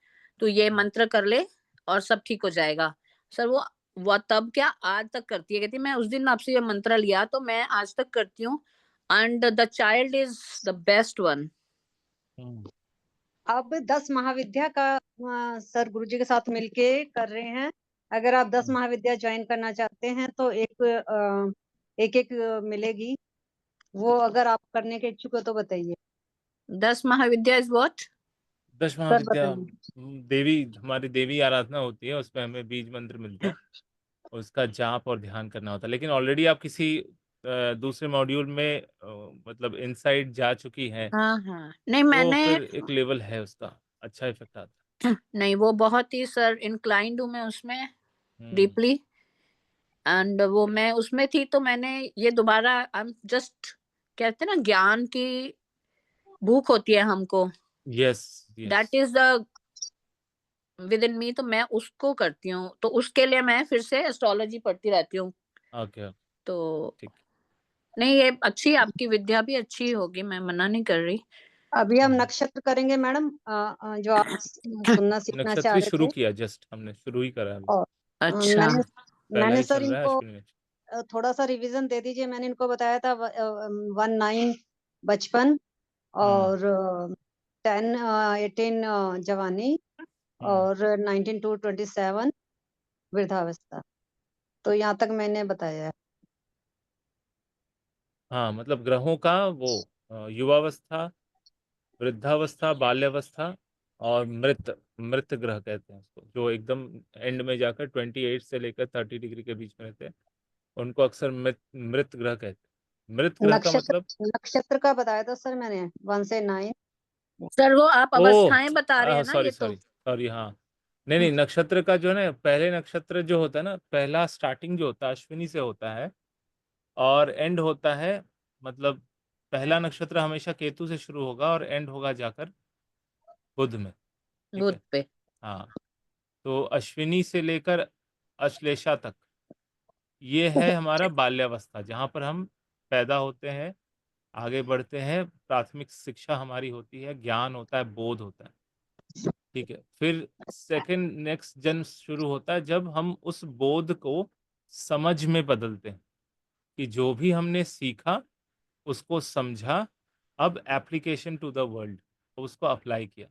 तू ये मंत्र कर ले और सब ठीक हो जाएगा। सर वो तब क्या आज तक करती है, कहती है, मैं उस दिन आपसे ये मंत्र लिया तो मैं आज तक करती हूँ, and the child is the best one. अब 10 महाविद्या का सर गुरुजी के साथ मिलके कर रहे हैं। अगर आप 10 महाविद्या ज्वाइन करना चाहते हैं तो एक मिलेगी, वो अगर आप करने के इच्छुक हो तो बताइए। 10 महाविद्या इज व्हाट? 10 सर महाविद्या बताइए। देवी, हमारी देवी आराधना होती है, उसमें हमें बीज मंत्र मिलता है, उसका जाप और ध्यान करना होता है। लेकिन ऑलरेडी आप किसी दूसरे मॉड्यूल में मतलब इनसाइड जा चुकी हैं, हाँ हाँ, नहीं तो मैंने फिर एक लेवल है उसका, अच्छा इफेक्ट आता नहीं, वो बहुत ही सर इंक्लाइंड हूँ मैं उसमें है। डीपली, एंड वो मैं उसमें थी, तो मैंने ये दोबारा, आई एम जस्ट, कहते हैं ना ज्ञान की भूख होती है हमको, yes yes. That is the within me, तो मैं उसको करती हूँ, तो उसके लिए मैं फिर से एस्ट्रोलॉजी पढ़ती रहती हूँ। ओके, तो ठीक। नहीं, ये अच्छी, आपकी विद्या भी अच्छी होगी, मैं मना नहीं कर रही। अभी हम नक्षत्र करेंगे मैडम, जो आप सुनना सीखना चाह नक्षत्री रहे शुरू थे। किया, जस्ट हमने शुरू ही करा अभी, और अच्छा। मैंने पहला मैंने ही सर चल रहा है इनको अश्विनी में। थोड़ा सा रिवीजन दे दीजिए। मैंने इनको बताया था 19 बचपन, और 10 18 जवानी, और 19 to 27 वृद्धावस्था। तो यहाँ तक मैंने बताया है। हाँ, मतलब ग्रहों का वो युवावस्था, वृद्धावस्था, बाल्यावस्था और मृत मृत ग्रह कहते हैं उसको, जो एकदम एंड में जाकर 28 से लेकर 30 डिग्री के बीच में रहते हैं, उनको अक्सर मृत मृत ग्रह कहते हैं। मृत ग्रह का नक्षत्र मतलब, नक्षत्र का बताया था सर मैंने, 1 से 9। सर वो आप ओ अवस्थाएं बता रहे हैं ना, सॉरी ये तो। सॉरी सॉरी, हाँ नहीं नहीं, नक्षत्र का जो है ना, पहले नक्षत्र जो होता है ना, पहला स्टार्टिंग जो होता है अश्विनी से होता है, और एंड होता है, मतलब पहला नक्षत्र हमेशा केतु से शुरू होगा और एंड होगा जाकर बुध में। ठीक बुध है, पे। हाँ। तो अश्विनी से लेकर अश्लेषा तक ये है हमारा बाल्यावस्था, जहाँ पर हम पैदा होते हैं, आगे बढ़ते हैं, प्राथमिक शिक्षा हमारी होती है, ज्ञान होता है, बोध होता है, ठीक है। फिर सेकंड नेक्स्ट जन्म शुरू होता है जब हम उस बोध को समझ में बदलते हैं, कि जो भी हमने सीखा उसको समझा, अब एप्लीकेशन टू द वर्ल्ड, उसको अप्लाई किया।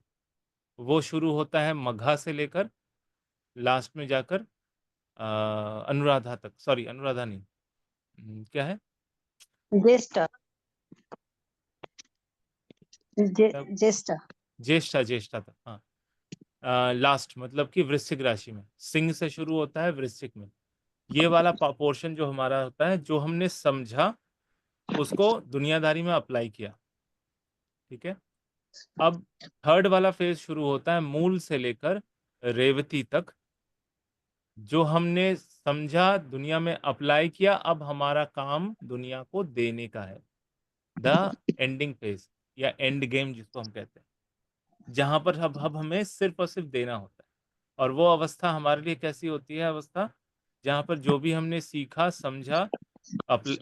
वो शुरू होता है मगहा से लेकर लास्ट में जाकर अनुराधा तक, सॉरी अनुराधा नहीं, क्या है, ज्येष्ठ तब ज्येष्ठ ज्येष्ठा, ज्येष्ठा तक, हाँ। लास्ट मतलब कि वृश्चिक राशि में, सिंह से शुरू होता है वृश्चिक में। ये वाला पोर्शन जो हमारा होता है, जो हमने समझा उसको दुनियादारी में अप्लाई किया, ठीक है। अब थर्ड वाला फेज शुरू होता है मूल से लेकर रेवती तक, जो हमने समझा दुनिया में अप्लाई किया, अब हमारा काम दुनिया को देने का है, द एंडिंग फेज या एंड गेम जिसको हम कहते हैं, जहां पर अब हमें सिर्फ और सिर्फ देना होता है। और वो अवस्था हमारे लिए कैसी होती है अवस्था, जहां पर जो भी हमने सीखा समझा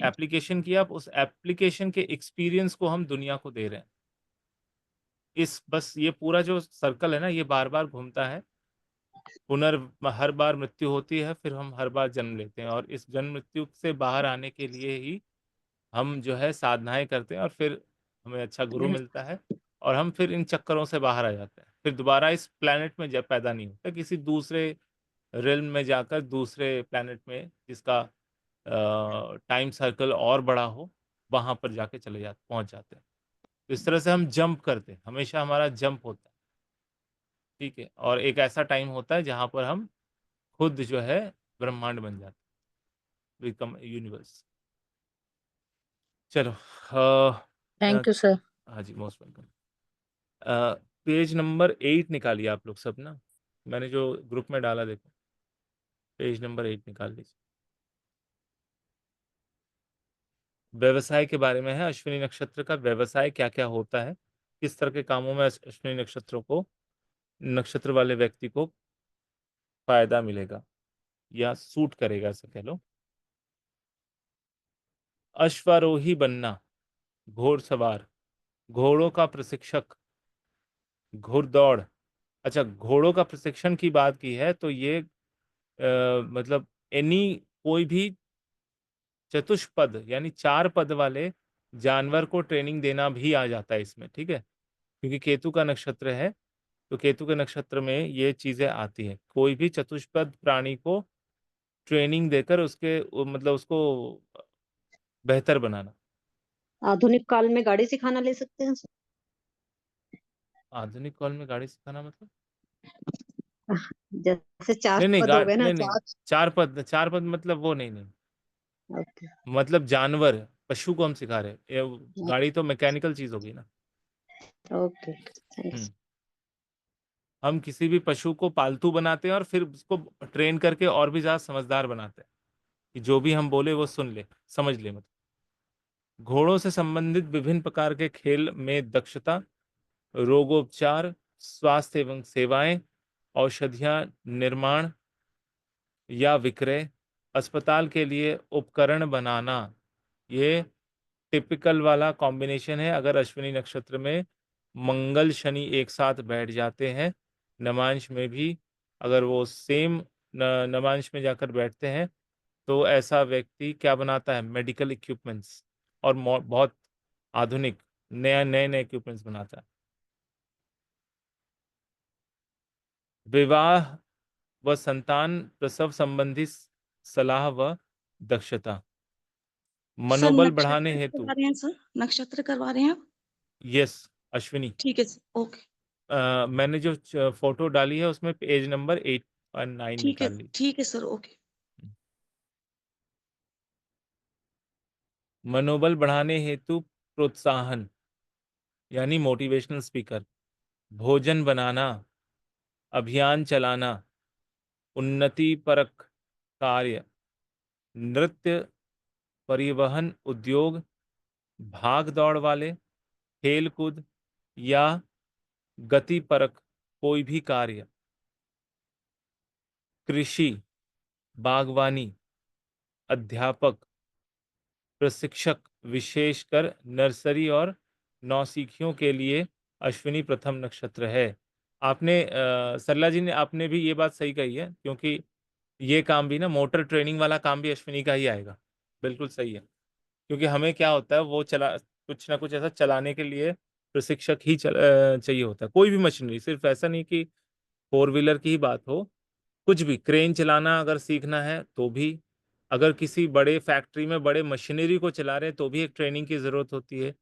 एप्लीकेशन किया, अब उस एप्लीकेशन के एक्सपीरियंस को हम दुनिया को दे रहे हैं। इस बस ये पूरा जो सर्कल है ना, ये बार बार घूमता है। हर बार मृत्यु होती है, फिर हम हर बार जन्म लेते हैं, और इस जन्म मृत्यु से बाहर आने के लिए ही हम जो है साधनाएं करते हैं, और फिर हमें अच्छा गुरु मिलता है, और हम फिर इन चक्करों से बाहर आ जाते हैं। फिर दोबारा इस प्लेनेट में जब पैदा नहीं होता, किसी दूसरे रिल्म में जाकर, दूसरे प्लेनेट में जिसका टाइम सर्कल और बड़ा हो, वहां पर जाके पहुंच जाते हैं। तो इस तरह से हम जंप करते हैं, हमेशा हमारा जंप होता है, ठीक है। और एक ऐसा टाइम होता है जहां पर हम खुद जो है ब्रह्मांड बन जाते हैं, बिकम यूनिवर्स। चलो, थैंक यू सर। हाँ जी, मोस्ट वेलकम। पेज नंबर 8 निकालिए आप लोग सब ना, मैंने जो ग्रुप में डाला देखो, पेज नंबर 8 निकाल लीजिए। व्यवसाय के बारे में है, अश्विनी नक्षत्र का व्यवसाय क्या क्या होता है, किस तरह के कामों में अश्विनी नक्षत्रों को, नक्षत्र वाले व्यक्ति को फायदा मिलेगा या सूट करेगा, ऐसा कह लो। अश्वारोही बनना, घोड़सवार, घोड़ों का प्रशिक्षक, घुड़दौड़। अच्छा, घोड़ों का प्रशिक्षण की बात की है तो ये मतलब एनी कोई भी चतुष्पद यानी 4 पद वाले जानवर को ट्रेनिंग देना भी आ जाता है इसमें, ठीक है। क्योंकि केतु का नक्षत्र है, तो केतु के नक्षत्र में ये चीजें आती हैं। कोई भी चतुष्पद प्राणी को ट्रेनिंग देकर मतलब उसको बेहतर बनाना। आधुनिक काल में गाड़ी सिखाना ले सकते हैं आधुनिक काल में गाड़ी सिखाना मतलब, जैसे चार नहीं नहीं पद हो गए ना, नहीं नहीं, चार पद मतलब वो नहीं नहीं, ओके मतलब जानवर, पशु को हम सिखा रहे हैं। गाड़ी तो मैकेनिकल चीज होगी ना। Okay thanks. हम किसी भी पशु को पालतू बनाते हैं और फिर उसको ट्रेन करके और भी ज्यादा समझदार बनाते हैं, कि जो भी हम बोले वो सुन ले, समझ ले। मतलब घोड़ों से संबंधित विभिन्न प्रकार के खेल में दक्षता, रोगोपचार, स्वास्थ्य एवं सेवाएं, औषधियां निर्माण या विक्रय, अस्पताल के लिए उपकरण बनाना, ये टिपिकल वाला कॉम्बिनेशन है। अगर अश्विनी नक्षत्र में मंगल शनि एक साथ बैठ जाते हैं, नमांश में भी अगर वो सेम नमांश में जाकर बैठते हैं, तो ऐसा व्यक्ति क्या बनाता है, मेडिकल इक्विपमेंट्स, और बहुत आधुनिक नए नए इक्विपमेंट्स बनाता है। विवाह व संतान प्रसव संबंधी सलाह व दक्षता, सर मनोबल बढ़ाने नक्षत्र हेतु। करवा रहे हैं सर, नक्षत्र करवा रहे हैं आप? यस, अश्विनी। ठीक है सर, ओके। मैंने जो फोटो डाली है उसमें पेज नंबर 8 और 9 निकाल ली। ठीक है सर, ओके। मनोबल बढ़ाने हेतु प्रोत्साहन यानी मोटिवेशनल स्पीकर, भोजन बनाना, अभियान चलाना, उन्नति परक कार्य, नृत्य, परिवहन उद्योग, भाग दौड़ वाले, खेल कूद या गति परक कोई भी कार्य, कृषि, बागवानी, अध्यापक, प्रशिक्षक, विशेषकर नर्सरी और नौसिखियों के लिए अश्विनी प्रथम नक्षत्र है। आपने सरला जी ने आपने भी ये बात सही कही है, क्योंकि ये काम भी ना, मोटर ट्रेनिंग वाला काम भी अश्विनी का ही आएगा। बिल्कुल सही है, क्योंकि हमें क्या होता है, वो कुछ ना कुछ ऐसा चलाने के लिए प्रशिक्षक ही चाहिए होता है। कोई भी मशीनरी, सिर्फ ऐसा नहीं कि फोर व्हीलर की ही बात हो, कुछ भी क्रेन चलाना अगर सीखना है तो भी, अगर किसी बड़े फैक्ट्री में बड़े मशीनरी को चला रहे हैं तो भी एक ट्रेनिंग की ज़रूरत होती है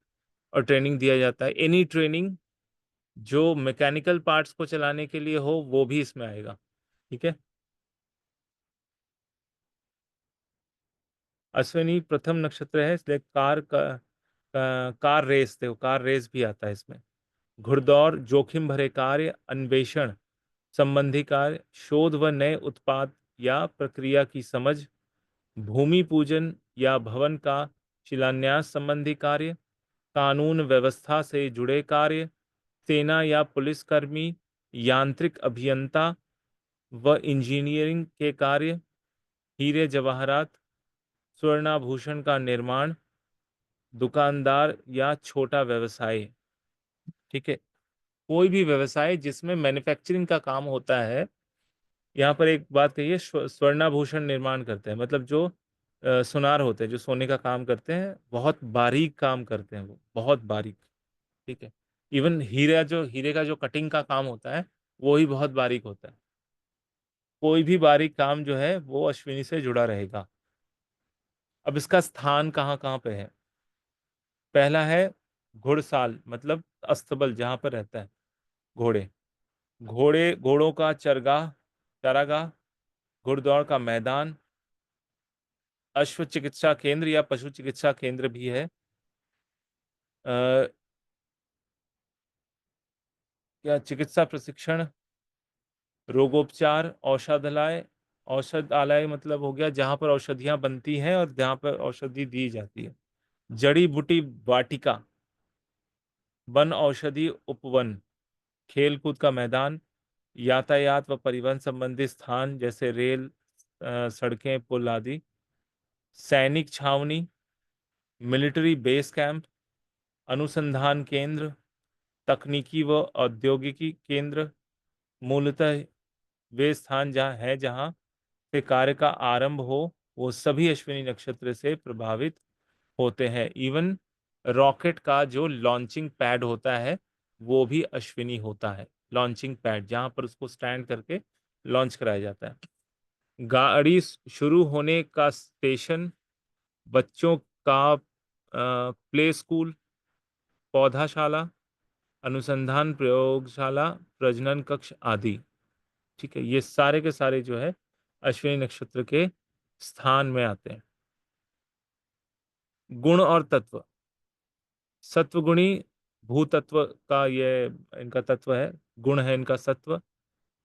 और ट्रेनिंग दिया जाता है। एनी ट्रेनिंग जो मैकेनिकल पार्ट्स को चलाने के लिए हो, वो भी इसमें आएगा। ठीक है। अश्विनी प्रथम नक्षत्र है, इसलिए कार रेस, देखो कार रेस भी आता है इसमें। घुड़दौड़, जोखिम भरे कार्य, अन्वेषण संबंधी कार्य, शोध व नए उत्पाद या प्रक्रिया की समझ, भूमि पूजन या भवन का शिलान्यास संबंधी कार्य, कानून व्यवस्था से जुड़े कार्य, सेना या पुलिसकर्मी, यांत्रिक अभियंता व इंजीनियरिंग के कार्य, हीरे जवाहरात, स्वर्णाभूषण का निर्माण, दुकानदार या छोटा व्यवसाय। ठीक है। कोई भी व्यवसाय जिसमें मैन्युफैक्चरिंग का काम होता है। यहाँ पर एक बात कही, स्वर्णाभूषण निर्माण करते हैं, मतलब जो सुनार होते हैं, जो सोने का काम करते हैं, बहुत बारीक काम करते हैं, वो बहुत बारीक। ठीक है। इवन हीरे का जो कटिंग का काम होता है, वो ही बहुत बारीक होता है। कोई भी बारीक काम जो है वो अश्विनी से जुड़ा रहेगा। अब इसका स्थान कहाँ कहाँ पे है? पहला है घुड़साल, मतलब अस्तबल, जहाँ पर रहता है घोड़े, घोड़ों का चारागाह, घुड़दौड़ का मैदान, अश्व चिकित्सा केंद्र या पशु चिकित्सा केंद्र भी है। क्या चिकित्सा प्रशिक्षण, रोगोपचार, औषधालय मतलब हो गया जहां पर औषधियां बनती हैं और जहां पर औषधि दी जाती है। जड़ी बूटी वाटिका, वन औषधि उपवन, खेलकूद का मैदान, यातायात व परिवहन संबंधी स्थान जैसे रेल, सड़कें, पुल आदि, सैनिक छावनी, मिलिट्री बेस कैंप, अनुसंधान केंद्र, तकनीकी व औद्योगिकी केंद्र, मूलतः वे स्थान जहाँ से कार्य का आरंभ हो, वो सभी अश्विनी नक्षत्र से प्रभावित होते हैं। इवन रॉकेट का जो लॉन्चिंग पैड होता है, वो भी अश्विनी होता है। लॉन्चिंग पैड जहां पर उसको स्टैंड करके लॉन्च कराया जाता है। गाड़ी शुरू होने का स्टेशन, बच्चों का प्ले स्कूल, पौधाशाला, अनुसंधान प्रयोगशाला, प्रजनन कक्ष आदि। ठीक है। ये सारे के सारे जो है अश्विनी नक्षत्र के स्थान में आते हैं। गुण और तत्व, सत्वगुणी भूतत्व का ये इनका तत्व है। गुण है इनका सत्व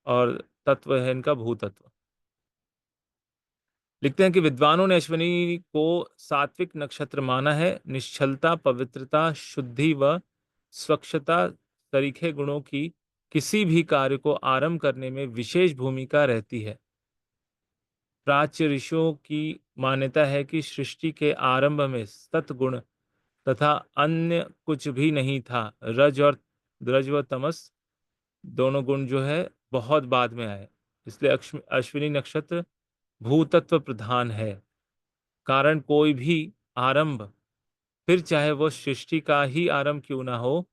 और तत्व है इनका भूतत्व। लिखते हैं कि विद्वानों ने अश्विनी को सात्विक नक्षत्र माना है। निश्चलता, पवित्रता, शुद्धि व स्वच्छता सरीखे गुणों की किसी भी कार्य को आरंभ करने में विशेष भूमिका रहती है। प्राच्य ऋषियों की मान्यता है कि सृष्टि के आरंभ में सतगुण तथा अन्य कुछ भी नहीं था। रज व तमस दोनों गुण जो है बहुत बाद में आए। इसलिए अश्विनी नक्षत्र भूतत्व प्रधान है। कारण कोई भी आरंभ, फिर चाहे वो सृष्टि का ही आरंभ क्यों ना हो,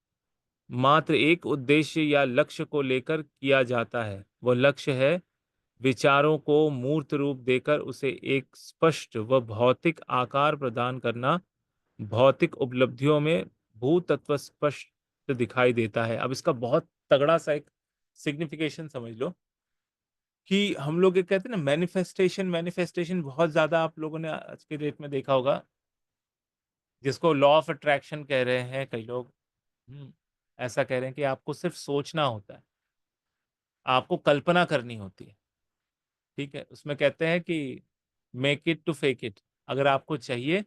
मात्र एक उद्देश्य या लक्ष्य को लेकर किया जाता है। वो लक्ष्य है विचारों को मूर्त रूप देकर उसे एक स्पष्ट व भौतिक आकार प्रदान करना। भौतिक उपलब्धियों में भूतत्व स्पष्ट दिखाई देता है। अब इसका बहुत तगड़ा सा एक सिग्निफिकेशन समझ लो कि हम लोग ये कहते हैं ना, मैनिफेस्टेशन बहुत ज्यादा आप लोगों ने आज के डेट में देखा होगा, जिसको लॉ ऑफ अट्रैक्शन कह रहे हैं कई लोग। ऐसा कह रहे हैं कि आपको सिर्फ सोचना होता है, आपको कल्पना करनी होती है। ठीक है। उसमें कहते हैं कि make it to fake it. अगर आपको चाहिए,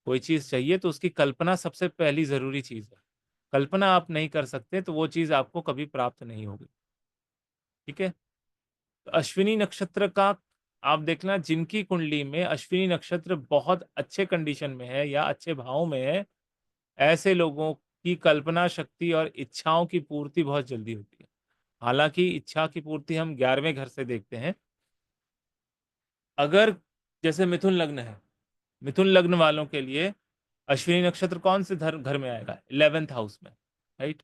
कोई चीज चाहिए, तो उसकी कल्पना सबसे पहली जरूरी चीज है। कल्पना आप नहीं कर सकते तो वो चीज आपको कभी प्राप्त नहीं होगी। ठीक है। तो अश्विनी नक्षत्र का आप देखना जिनकी कुंडली में अश्विनी नक्षत्र बहुत अच्छे कंडीशन में है या अच्छे भाव में है, ऐसे लोगों की कल्पना शक्ति और इच्छाओं की पूर्ति बहुत जल्दी होती है। हालांकि इच्छा की पूर्ति हम 11वें घर से देखते हैं। अगर जैसे मिथुन लग्न है, मिथुन लग्न वालों के लिए अश्विनी नक्षत्र कौन से घर में आएगा? 11th हाउस में, राइट?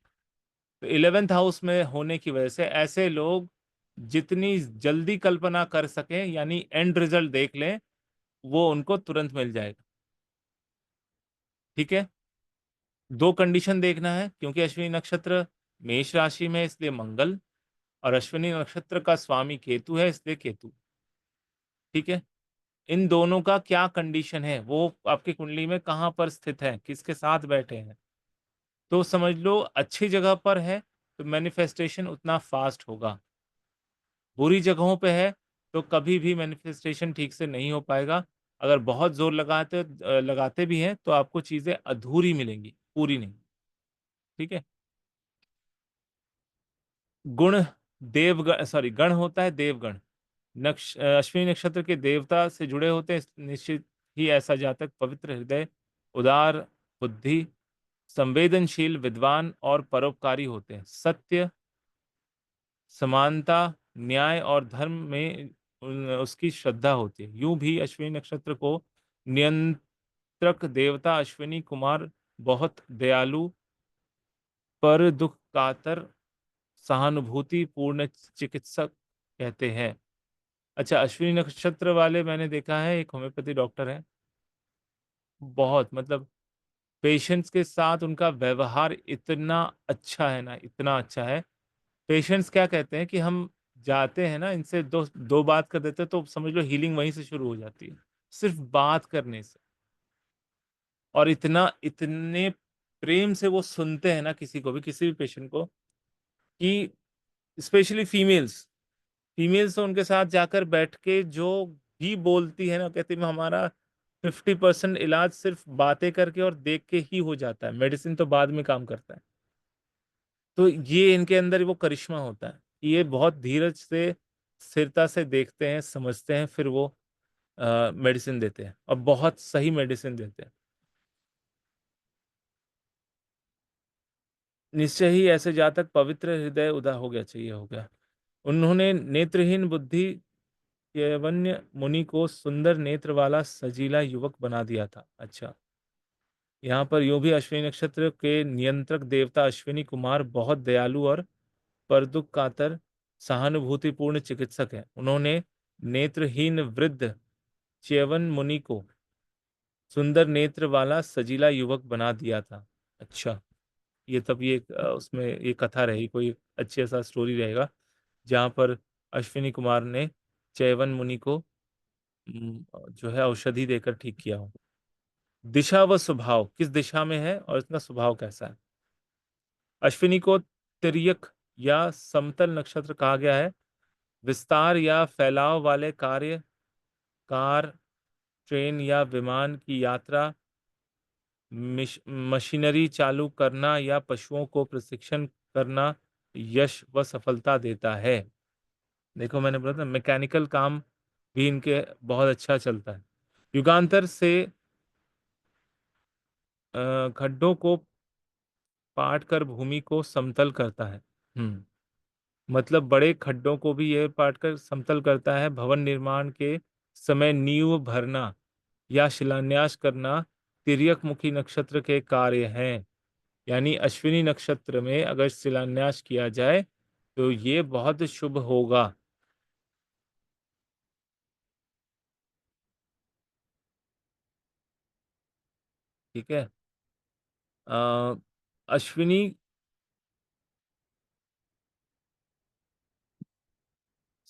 तो 11th हाउस में होने की वजह से ऐसे लोग जितनी जल्दी कल्पना कर सकें यानी एंड रिजल्ट देख लें, वो उनको तुरंत मिल जाएगा। ठीक है, 2 कंडीशन देखना है क्योंकि अश्विनी नक्षत्र मेष राशि में है, इसलिए मंगल, और अश्विनी नक्षत्र का स्वामी केतु है, इसलिए केतु। ठीक है, इन दोनों का क्या कंडीशन है, वो आपकी कुंडली में कहाँ पर स्थित है, किसके साथ बैठे हैं, तो समझ लो अच्छी जगह पर है तो मैनिफेस्टेशन उतना फास्ट होगा। बुरी जगहों पे है तो कभी भी मैनिफेस्टेशन ठीक से नहीं हो पाएगा। अगर बहुत जोर लगाते भी हैं तो आपको चीजें अधूरी मिलेंगी, पूरी नहीं। ठीक है, गुण गण होता है देवगण। अश्विनी नक्षत्र के देवता से जुड़े होते हैं, निश्चित ही ऐसा जातक पवित्र हृदय, उदार बुद्धि, संवेदनशील, विद्वान और परोपकारी होते हैं। सत्य, समानता, न्याय और धर्म में उसकी श्रद्धा होती है। यूं भी अश्विनी नक्षत्र को नियंत्रक देवता अश्विनी कुमार बहुत दयालु, पर दुख कातर, सहानुभूति पूर्ण चिकित्सक कहते हैं। अच्छा, अश्विनी नक्षत्र वाले मैंने देखा है, एक होम्योपैथी डॉक्टर है, बहुत मतलब पेशेंट्स के साथ उनका व्यवहार इतना अच्छा है ना, इतना अच्छा है। पेशेंट्स क्या कहते हैं कि हम जाते हैं ना, इनसे दो दो बात कर देते हैं तो समझ लो हीलिंग वहीं से शुरू हो जाती है, सिर्फ बात करने से। और इतने प्रेम से वो सुनते हैं ना किसी को भी, किसी भी पेशेंट को, कि स्पेशली फीमेल्स तो उनके साथ जाकर बैठ के जो भी बोलती है ना, कहती है हमारा 50% इलाज सिर्फ बातें करके और देख के ही हो जाता है, मेडिसिन तो बाद में काम करता है। तो ये इनके अंदर वो करिश्मा होता है, ये बहुत धीरज से, स्थिरता से देखते हैं, समझते हैं, फिर वो मेडिसिन देते हैं और बहुत सही मेडिसिन देते हैं। निश्चय ही ऐसे जातक पवित्र हृदय उदा हो गया, चाहिए हो गया। उन्होंने नेत्रहीन बुद्धि यवन्य मुनि को सुंदर नेत्र वाला सजीला युवक बना दिया था। अच्छा, यहाँ पर यूं भी अश्विनी नक्षत्र के नियंत्रक देवता अश्विनी कुमार बहुत दयालु और परदुख कातर, सहानुभूतिपूर्ण चिकित्सक है। उन्होंने नेत्रहीन वृद्ध च्यवन मुनि को सुंदर नेत्र वाला सजीला युवक बना दिया था। अच्छा, ये तब ये उसमें ये कथा रही, कोई अच्छी ऐसा स्टोरी रहेगा जहाँ पर अश्विनी कुमार ने च्यवन मुनि को जो है औषधि देकर ठीक किया हो। दिशा व स्वभाव, किस दिशा में है और इसका स्वभाव कैसा है? अश्विनी को तिर्यक या समतल नक्षत्र कहा गया है। विस्तार या फैलाव वाले कार्य, कार, ट्रेन या विमान की यात्रा, मशीनरी चालू करना या पशुओं को प्रशिक्षण करना यश व सफलता देता है। देखो मैंने बोला था मैकेनिकल काम भी इनके बहुत अच्छा चलता है। युगांतर से खड्डों को पाट कर भूमि को समतल करता है। मतलब बड़े खड्डों को भी यह पाट कर समतल करता है। भवन निर्माण के समय नींव भरना या शिलान्यास करना तिर्यक मुखी नक्षत्र के कार्य हैं। यानी अश्विनी नक्षत्र में अगर शिलान्यास किया जाए तो ये बहुत शुभ होगा। ठीक है, अश्विनी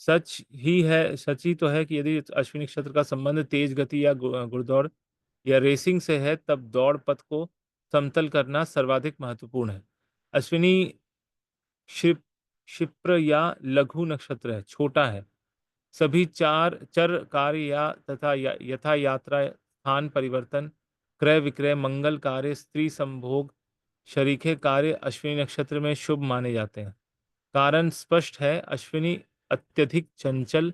सच ही तो है कि यदि अश्विनी नक्षत्र का संबंध तेज गति या घुड़दौड़ या रेसिंग से है, तब दौड़ पथ को समतल करना सर्वाधिक महत्वपूर्ण है। अश्विनी क्षिप्र या लघु नक्षत्र है, छोटा है। सभी चार चर कार्य यथा यात्रा, स्थान परिवर्तन, क्रय विक्रय, मंगल कार्य, स्त्री संभोग, शरीके कार्य अश्विनी नक्षत्र में शुभ माने जाते हैं। कारण स्पष्ट है, अश्विनी अत्यधिक चंचल,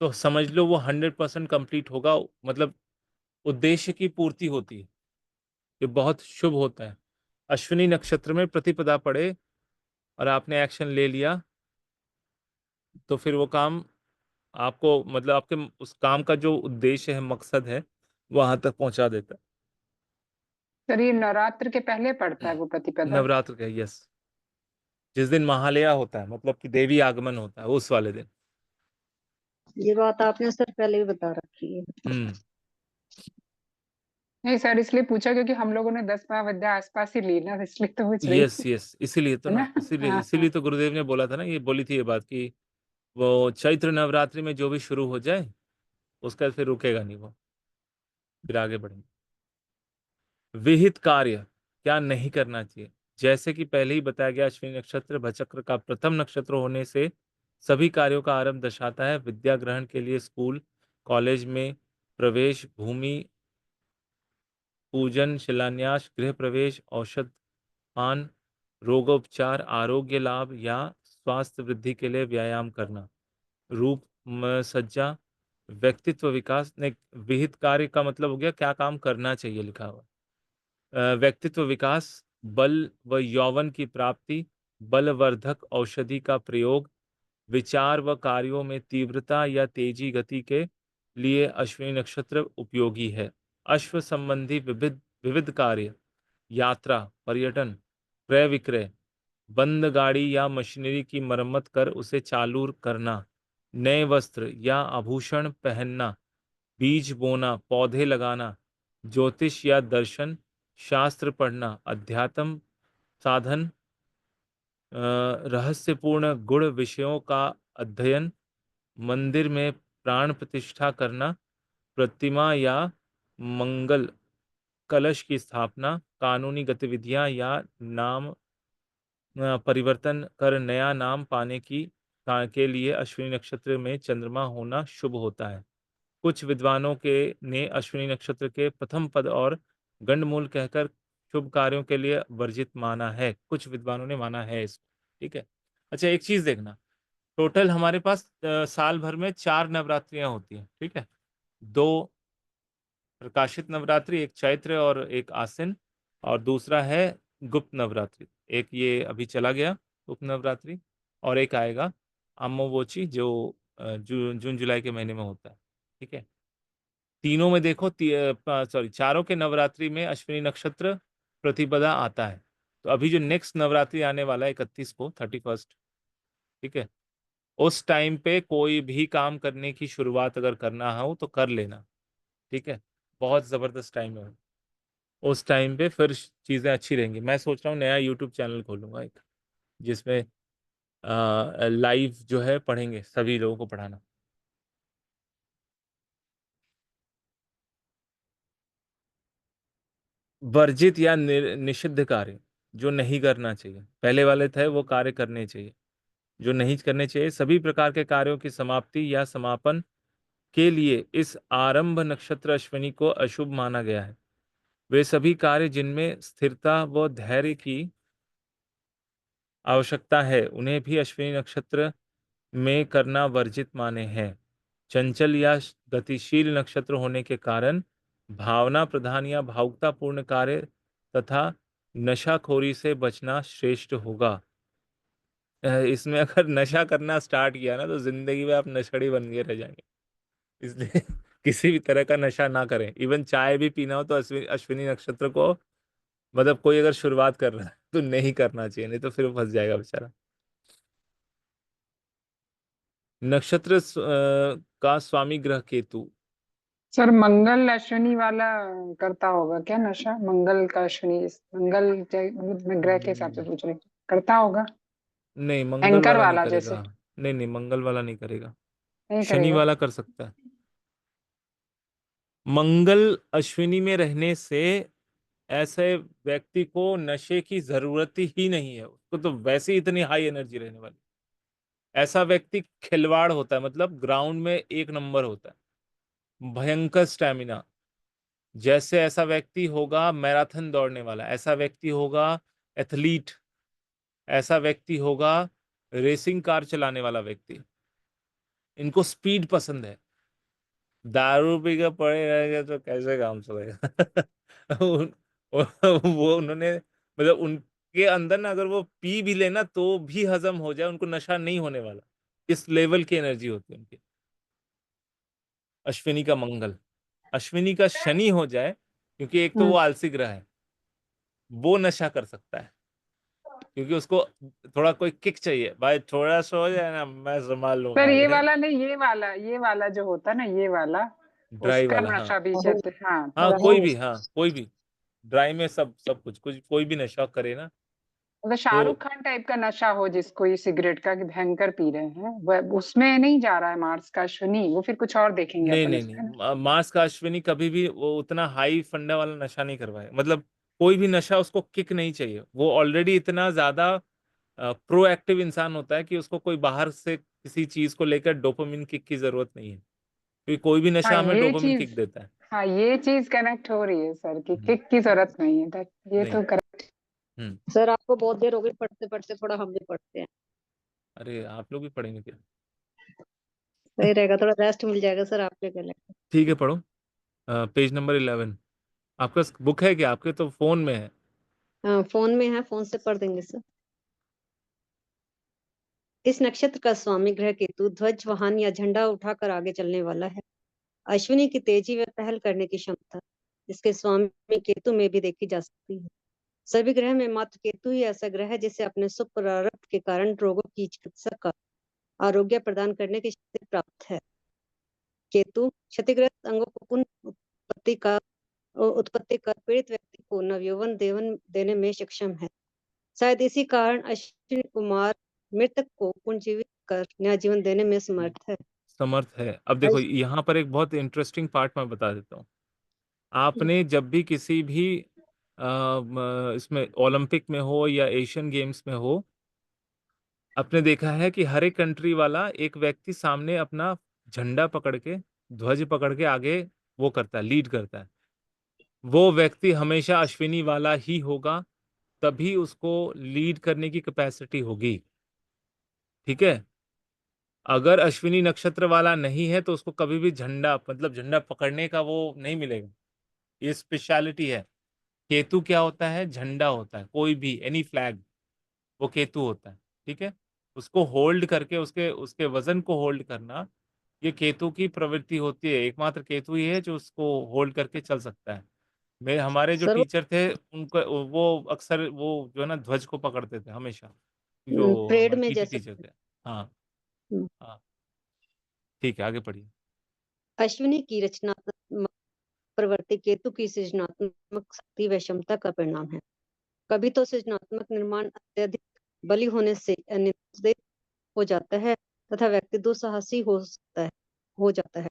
तो समझ लो वो 100% कंप्लीट होगा, मतलब उद्देश्य की पूर्ति होती है। ये बहुत शुभ होता है। अश्विनी नक्षत्र में प्रतिपदा पड़े और आपने एक्शन ले लिया, तो फिर वो काम आपको, मतलब आपके उस काम का जो उद्देश्य है, मकसद है, वहां तक पहुंचा देता सर ये नवरात्र के पहले पड़ता है है। वो प्रतिपदा? नवरात्र का, यस, जिस दिन महालया होता है, मतलब कि देवी आगमन होता है, उस वाले दिन। ये बात आपने सर पहले भी बता रखी है। हम्म। नहीं सर, इसलिए पूछा क्योंकि हम लोगों ने 10 महाविद्या आसपास ही ली ना, इसलिए तो पूछ रही यस थी। यस, इसीलिए तो है ना, ना? इसीलिए हाँ इसीलिए हाँ। तो गुरुदेव ने बोला था ना, ये बोली थी ये बात कि वो चैत्र नवरात्रि में जो भी शुरू हो जाए उसका फिर रुकेगा नहीं, वो फिर आगे बढ़ेंगे। विहित कार्य क्या नहीं करना चाहिए, जैसे कि पहले ही बताया गया, अश्विनी नक्षत्र भचक्र का प्रथम नक्षत्र होने से सभी कार्यों का आरंभ दर्शाता है। विद्या ग्रहण के लिए स्कूल कॉलेज में प्रवेश, भूमि पूजन, शिलान्यास, गृह प्रवेश, औषध पान, रोगोपचार, आरोग्य लाभ या स्वास्थ्य वृद्धि के लिए व्यायाम करना, रूप सज्जा, व्यक्तित्व विकास। ने विहित कार्य का मतलब हो गया क्या काम करना चाहिए, लिखा हुआ। व्यक्तित्व विकास, बल व यौवन की प्राप्ति, बलवर्धक औषधि का प्रयोग, विचार व कार्यों में तीव्रता या तेजी गति के लिए अश्विनी नक्षत्र उपयोगी है। अश्व संबंधी विविध विविध कार्य, यात्रा, पर्यटन, क्रय विक्रय, बंद गाड़ी या मशीनरी की मरम्मत कर उसे चालू करना, नए वस्त्र या आभूषण पहनना, बीज बोना, पौधे लगाना, ज्योतिष या दर्शन शास्त्र पढ़ना, अध्यात्म साधन, रहस्यपूर्ण गुण विषयों का अध्ययन, मंदिर में प्राण प्रतिष्ठा करना, प्रतिमा या मंगल कलश की स्थापना, कानूनी गतिविधियां या नाम परिवर्तन कर नया नाम पाने के लिए अश्विनी नक्षत्र में चंद्रमा होना शुभ होता है। कुछ विद्वानों के ने अश्विनी नक्षत्र के प्रथम पद और गंडमूल कहकर शुभ कार्यों के लिए वर्जित माना है। कुछ विद्वानों ने माना है इसको, ठीक है। अच्छा, एक चीज देखना, टोटल हमारे पास साल भर में 4 नवरात्रियां होती हैं, ठीक है। 2 प्रकाशित नवरात्रि, एक चैत्र और एक आसिन, और दूसरा है गुप्त नवरात्रि। एक ये अभी चला गया गुप्त नवरात्रि, और एक आएगा अम्मोबोची जो जून जुलाई के महीने में होता है, ठीक है। तीनों में देखो, सॉरी, चारों के नवरात्रि में अश्विनी नक्षत्र प्रतिपदा आता है। तो अभी जो नेक्स्ट नवरात्रि आने वाला है 31 को, 31st, ठीक है, उस टाइम पे कोई भी काम करने की शुरुआत अगर करना हो तो कर लेना, ठीक है। बहुत जबरदस्त टाइम है उस टाइम पे, फिर चीजें अच्छी रहेंगी। मैं सोच रहा हूँ नया यूट्यूब चैनल खोलूंगा एक, जिसमें लाइव जो है पढ़ेंगे, सभी लोगों को पढ़ाना। वर्जित या निषिद्ध कार्य जो नहीं करना चाहिए, पहले वाले थे वो कार्य करने चाहिए, जो नहीं करने चाहिए। सभी प्रकार के कार्यों की समाप्ति या समापन के लिए इस आरंभ नक्षत्र अश्विनी को अशुभ माना गया है। वे सभी कार्य जिनमें स्थिरता व धैर्य की आवश्यकता है उन्हें भी अश्विनी नक्षत्र में करना वर्जित माने हैं। चंचल या गतिशील नक्षत्र होने के कारण भावना प्रधान या भावुकतापूर्ण कार्य तथा नशाखोरी से बचना श्रेष्ठ होगा। इसमें अगर नशा करना स्टार्ट किया ना तो जिंदगी में आप नशेड़ी बन के रह जाएंगे, इसलिए किसी भी तरह का नशा ना करें। इवन चाय भी पीना हो तो अश्विनी नक्षत्र को, मतलब कोई अगर शुरुआत कर रहा है तो नहीं करना चाहिए, नहीं तो फिर वो फंस जाएगा बेचारा। नक्षत्र का स्वामी ग्रह केतु। सर मंगल अश्विनी वाला करता होगा क्या नशा? मंगल का अश्विनी, मंगल मैं ग्रह के हिसाब से पूछ रही हूँ, करता होगा? नहीं, मंगल एंकर वाला नहीं वाला जैसे? करेगा। नहीं नहीं, मंगल वाला नहीं करेगा, नहीं शनि करेगा? वाला कर सकता है। मंगल अश्विनी में रहने से ऐसे व्यक्ति को नशे की जरूरत ही नहीं है, उसको तो वैसे ही इतनी हाई एनर्जी रहने वाली। ऐसा व्यक्ति खिलवाड़ होता है, मतलब ग्राउंड में एक नंबर होता है, भयंकर स्टैमिना। जैसे ऐसा व्यक्ति होगा मैराथन दौड़ने वाला, ऐसा व्यक्ति होगा एथलीट, ऐसा व्यक्ति होगा रेसिंग कार चलाने वाला व्यक्ति, इनको स्पीड पसंद है। दारू पी के पड़े रहेंगे तो कैसे काम चलेगा? वो उन्होंने मतलब उनके अंदर ना, अगर वो पी भी लेना तो भी हजम हो जाए, उनको नशा नहीं होने वाला। इस लेवल की एनर्जी होती है उनकी। अश्विनी का मंगल, अश्विनी का शनि हो जाए, क्योंकि एक तो वो आलसी ग्रह है, वो नशा कर सकता है, क्योंकि उसको थोड़ा कोई किक चाहिए, भाई थोड़ा सा हो जाए ना मैं संभाल लूंगा सर ये आगे। वाला नहीं, ये वाला जो होता है ना, ये वाला, ड्राई उसका वाला, हाँ नशा भी चलते, हाँ हाँ, थोड़ा सा कोई भी, हाँ कोई भी ड्राई में सब सब कुछ कोई भी नशा करे ना मतलब शाहरुख तो खान टाइप का नशा हो जिसको, ये सिगरेट का कि भयंकर पी रहे हैं, वह उसमें नहीं जा रहा है मार्स का अश्विनी, वो फिर कुछ और देखेंगे नहीं अपन नहीं नहीं, उसमें। मार्स का अश्विनी कभी भी वो उतना हाई फंडा वाला नशा नहीं करवाए, मतलब कोई भी नशा उसको किक नहीं चाहिए, वो ऑलरेडी इतना ज्यादा प्रोएक्टिव इंसान होता है कि उसको कोई बाहर से किसी चीज को लेकर डोपामिन किक की जरूरत नहीं है, क्योंकि कोई भी हाँ नशा हमें ये डोपामिन चीज, किक देता है। हाँ ये चीज कनेक्ट हो रही है सर, कि हम्म, किक की जरूरत नहीं है, ये नहीं। तो करेक्ट। हम्म। सर आपको बहुत देर हो गई पढ़ते पढ़ते, थोड़ा हम भी पढ़ते हैं, अरे आप लोग भी पढ़ेंगे क्या? सही रहेगा, थोड़ा रेस्ट मिल जाएगा सर आपके गले को। ठीक है, पढ़ो। Page number 11। आपका बुक है क्या? आपके तो फोन में है। हाँ फोन में है, फोन से पढ़ देंगे सर। इस नक्षत्र का स्वामी ग्रह केतु ध्वज वाहन या झंडा उठाकर आगे चलने वाला है। अश्विनी की तेजी व पहल करने की क्षमता इसके स्वामी केतु में भी देखी जा सकती है। सभी ग्रह में मात्र केतु ही ऐसा ग्रह है जिसे अपने सुप्रारब्ध के कारण रोगों की चिकित्सा का आरोग्य प्रदान करने की शक्ति प्राप्त है। केतु क्षतिग्रस्त अंगों को पुनः उत्पत्ति कर पीड़ित व्यक्ति को नवयौवन देवन देने में सक्षम है। शायद इसी कारण अश्विनी कुमार मृतक को पुनर्जीवित कर नया जीवन देने में समर्थ है। समर्थ है। अब देखो यहाँ पर एक बहुत इंटरेस्टिंग पार्ट मैं बता देता हूँ। आपने जब भी किसी भी इसमें ओलंपिक में हो या एशियन गेम्स में हो, आपने देखा है कि हर एक कंट्री वाला एक व्यक्ति सामने अपना झंडा पकड़ के, ध्वज पकड़ के आगे वो करता है, लीड करता है। वो व्यक्ति हमेशा अश्विनी वाला ही होगा, तभी उसको लीड करने की कैपेसिटी होगी। ठीक है? अगर अश्विनी नक्षत्र वाला नहीं है तो उसको कभी भी झंडा, मतलब झंडा पकड़ने का वो नहीं मिलेगा। ये स्पेशलिटी है। केतु क्या होता है? झंडा होता है, कोई भी एनी फ्लैग, वो केतु होता है। ठीक है? उसको होल्ड करके, उसके उसके वजन को होल्ड करना, ये केतु की प्रवृत्ति होती है। एकमात्र केतु ही है जो उसको होल्ड करके चल सकता है। मेरे हमारे जो सर टीचर थे उनको, वो अक्सर वो जो है ना ध्वज को पकड़ते थे हमेशा, जो परेड हमारे में पीटी जैसे टीचर थे। हाँ। हम्म, हाँ, ठीक है, आगे पढ़िए। अश्विनी की रचनात्मक प्रवृत्ति केतु की सृजनात्मक शक्ति व क्षमता का परिणाम है। कभी तो सृजनात्मक निर्माण अत्यधिक बली होने से अनियंत्रित हो जाता है तथा व्यक्ति दुस्साहसी हो जाता है।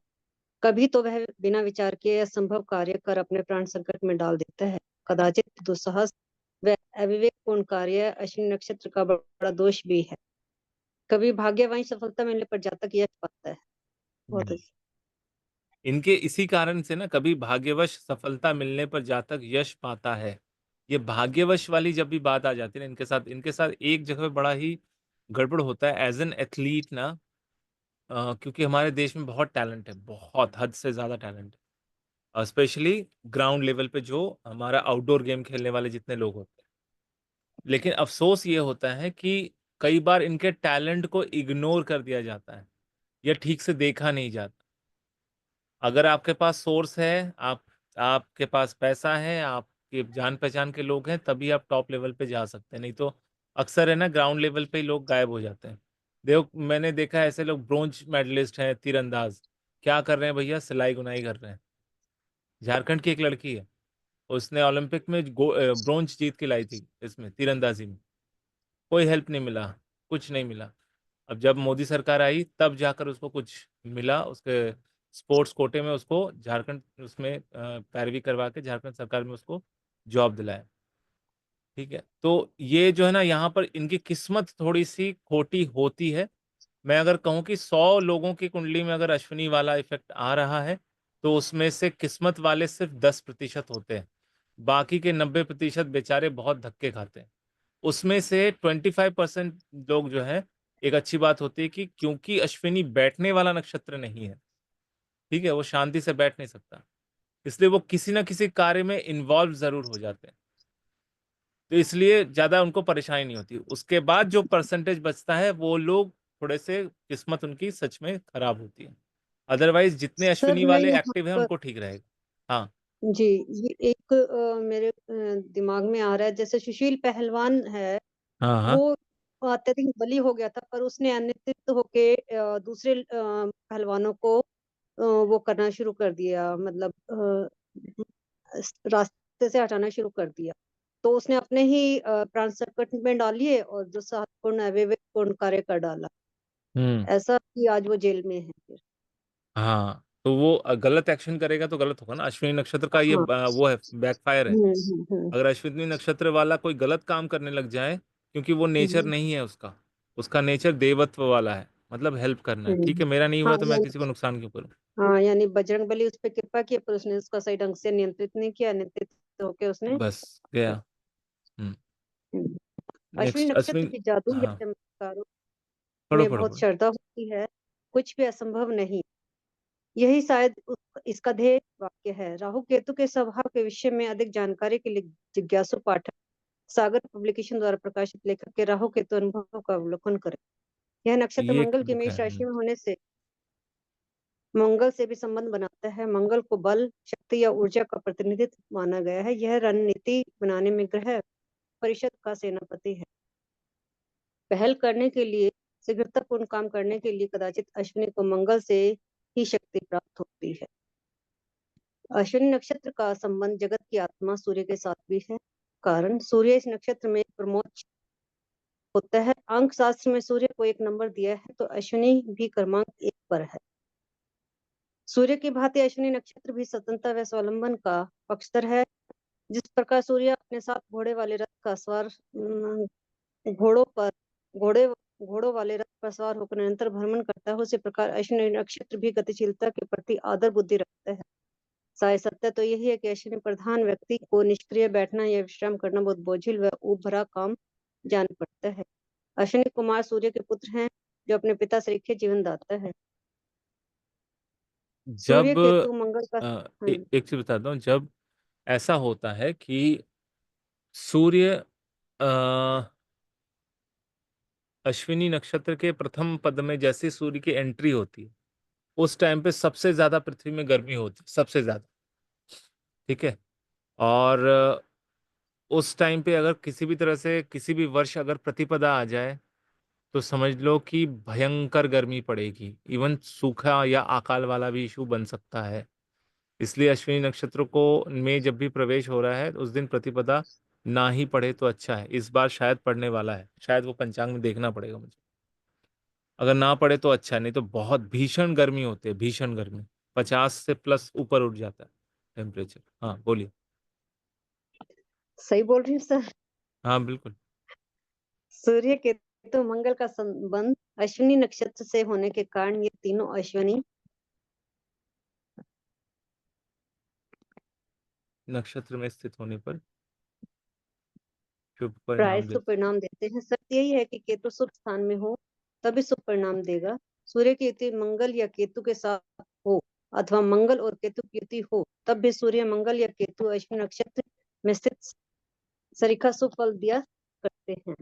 कभी तो वह बिना विचार किए असंभव कार्य कर अपने प्राण संकट में डाल देता है। कदाचित दुस्साहस व अविवेकपूर्ण कार्य अश्विनी नक्षत्र का बड़ा दोष भी है। कभी भाग्यवान सफलता मिलने पर जातक यश पाता है। बहुत अच्छा। इनके इसी कारण से ना, कभी भाग्यवश सफलता मिलने पर जातक यश पाता है। ये भाग्यवश वाली जब भी बात आ जाती है ना, इनके साथ एक जगह बड़ा ही गड़बड़ होता है एज एन एथलीट ना। क्योंकि हमारे देश में बहुत टैलेंट है, बहुत हद से ज़्यादा टैलेंट है, स्पेशली ग्राउंड लेवल पे जो हमारा आउटडोर गेम खेलने वाले जितने लोग होते हैं। लेकिन अफसोस ये होता है कि कई बार इनके टैलेंट को इग्नोर कर दिया जाता है या ठीक से देखा नहीं जाता। अगर आपके पास सोर्स है, आपके पास पैसा है, आपके जान पहचान के लोग हैं, तभी आप टॉप लेवल पे जा सकते हैं, नहीं तो अक्सर है ना ग्राउंड लेवल पे ही लोग गायब हो जाते हैं। देखो मैंने देखा है ऐसे लोग ब्रोंज मेडलिस्ट हैं, तीरंदाज, क्या कर रहे हैं भैया? सिलाई गुनाई कर रहे हैं। झारखंड की एक लड़की है, उसने ओलंपिक में ब्रोंज जीत के लाई थी, इसमें तीरंदाजी में। कोई हेल्प नहीं मिला, कुछ नहीं मिला। अब जब मोदी सरकार आई तब जाकर उसको कुछ मिला, उसके स्पोर्ट्स कोटे में उसको झारखंड उसमें पैरवी करवा के झारखंड सरकार में उसको जॉब दिलाया। ठीक है, तो ये जो है ना, यहाँ पर इनकी किस्मत थोड़ी सी खोटी होती है। मैं अगर कहूँ कि 100 लोगों की कुंडली में अगर अश्विनी वाला इफेक्ट आ रहा है, तो उसमें से किस्मत वाले सिर्फ 10% होते हैं, बाकी के 90% बेचारे बहुत धक्के खाते हैं। उसमें से 25% लोग जो है एक अच्छी बात होती है कि क्योंकि अश्विनी बैठने वाला नक्षत्र नहीं है, ठीक है, वो शांति से बैठ नहीं सकता, इसलिए वो किसी ना किसी कार्य में इन्वॉल्व जरूर हो जाते हैं, तो इसलिए ज्यादा उनको परेशानी नहीं होती। उसके बाद जो परसेंटेज बचता है वो लोग थोड़े से किस्मत उनकी सच में खराब होती है, अदरवाइज जितने सर अश्विनी मैं वाले यहाँ एक्टिव हैं पर उनको ठीक रहेगा। हाँ जी, ये एक मेरे दिमाग में आ रहा है, जैसे सुशील पहलवान है, हाँ हाँ वो अत्यधिक बली हो गया था, पर उसने अनियंत्रित होके दूसरे पहलवानों को वो करना शुरू कर दिया, मतलब रास्ते से हटाना शुरू कर दिया। तो उसने अपने ही प्राण संकट में डालिए और जो साहसपूर्ण अविवेकपूर्ण कार्य कर डाला, हम्म ऐसा कि आज वो जेल में है फिर। हाँ, तो वो गलत एक्शन करेगा तो गलत होगा ना। अश्विनी नक्षत्र का ये हाँ। वो है, बैकफायर है। हम्म। अगर अश्विनी नक्षत्र वाला कोई गलत काम करने लग जाए, क्योंकि वो नेचर हम्म, नहीं है उसका, उसका नेचर देवत्व वाला है, मतलब हेल्प करना है। ठीक हम्म। है, मेरा नहीं हुआ हाँ तो मैं किसी को नुकसान क्यों करूं। हाँ, यानी बजरंग बली उस पर कृपा की, पर उसने उसका सही ढंग से नियंत्रित नहीं किया, नियंत्रित होके उसने। बस गया। हम्म हम्म। अश्विनी नेक्स्ट नक्षत्र अश्विन। की जादू या हाँ, चमत्कारों पढ़ो में पढ़ो बहुत पढ़ो। श्रद्धा होती है, कुछ भी असंभव नहीं। यही शायद इसका ध्येय वाक्य है। राहु केतु के स्वभाव के विषय में अधिक जानकारी के लिए जिज्ञासु पाठक सागर पब्लिकेशन द्वारा प्रकाशित लेखक के राहु केतु अनुभव का अवलोकन करें। यह नक्षत्र ये एक मंगल की बुक है। मेष राशि में होने से मंगल से भी संबंध बनाता है। मंगल को बल, शक्ति या ऊर्जा का प्रतिनिधित्व माना गया है। यह रणनीति बनाने में ग्रह परिषद का सेनापति है। पहल करने के लिए, शीघ्रतापूर्ण काम करने के लिए कदाचित अश्विनी को मंगल से ही शक्ति प्राप्त होती है। अश्विनी नक्षत्र का संबंध जगत की आत्मा सूर्य के साथ भी है। कारण सूर्य इस नक्षत्र में प्रमोद होता है। अंक शास्त्र में सूर्य को 1 नंबर दिया है, तो अश्विनी भी क्रमांक 1 पर है। सूर्य की भांति अश्विनी नक्षत्र भी स्वतंत्रता व स्वावलंबन का पक्षधर है। जिस प्रकार सूर्य अपने साथ घोड़े वाले रथ का सवार घोड़ों पर घोड़े घोड़ों वाले रथ पर सवार होकर निरंतर भ्रमण करता है, उसी प्रकार अश्विनी नक्षत्र भी गतिशीलता के प्रति आदर बुद्धि रखता है। साय सत्य तो यही है कि अश्विनी प्रधान व्यक्ति को निष्क्रिय बैठना या विश्राम करना बहुत बोझिल व ऊब भरा काम जान पड़ता है। अश्विनी कुमार सूर्य के पुत्र हैं, जो अपने पिता से लिखे जीवन दाता है। सूर्य जब केतु मंगल का। एक चीज बताता हूँ, जब ऐसा होता है कि सूर्य अश्विनी नक्षत्र के प्रथम पद में जैसे सूर्य की एंट्री होती है, उस टाइम पे सबसे ज्यादा पृथ्वी में गर्मी होती है, सबसे ज्यादा। ठीक है, और उस टाइम पे अगर किसी भी तरह से किसी भी वर्ष अगर प्रतिपदा आ जाए, तो समझ लो कि भयंकर गर्मी पड़ेगी, इवन सूखा या अकाल वाला भी इशू बन सकता है। इसलिए अश्विनी नक्षत्र को में जब भी प्रवेश हो रहा है, उस दिन प्रतिपदा ना ही पढ़े तो अच्छा है। इस बार शायद पढ़ने वाला है, शायद वो पंचांग में देखना पड़ेगा मुझे। अगर ना पढ़े तो अच्छा है, नहीं तो बहुत भीषण गर्मी होती है, भीषण गर्मी, 50 से प्लस ऊपर उठ जाता है टेम्परेचर। हाँ बोलिए। सही बोल रही हूँ सर? हाँ बिल्कुल। सूर्य केतु मंगल का संबंध अश्विनी नक्षत्र से होने के कारण ये तीनों अश्विनी नक्षत्र में स्थित होने पर शुभ प्राय परिणाम शुभ देते। परिणाम देते हैं। सत्य यही है कि केतु शुभ स्थान में हो तभी शुभ परिणाम देगा। सूर्य की युति मंगल या केतु के साथ हो, अथवा मंगल और केतु की युति हो, तब भी सूर्य मंगल या केतु अश्विनी नक्षत्र में स्थित सरीखा शुभ फल दिया करते हैं।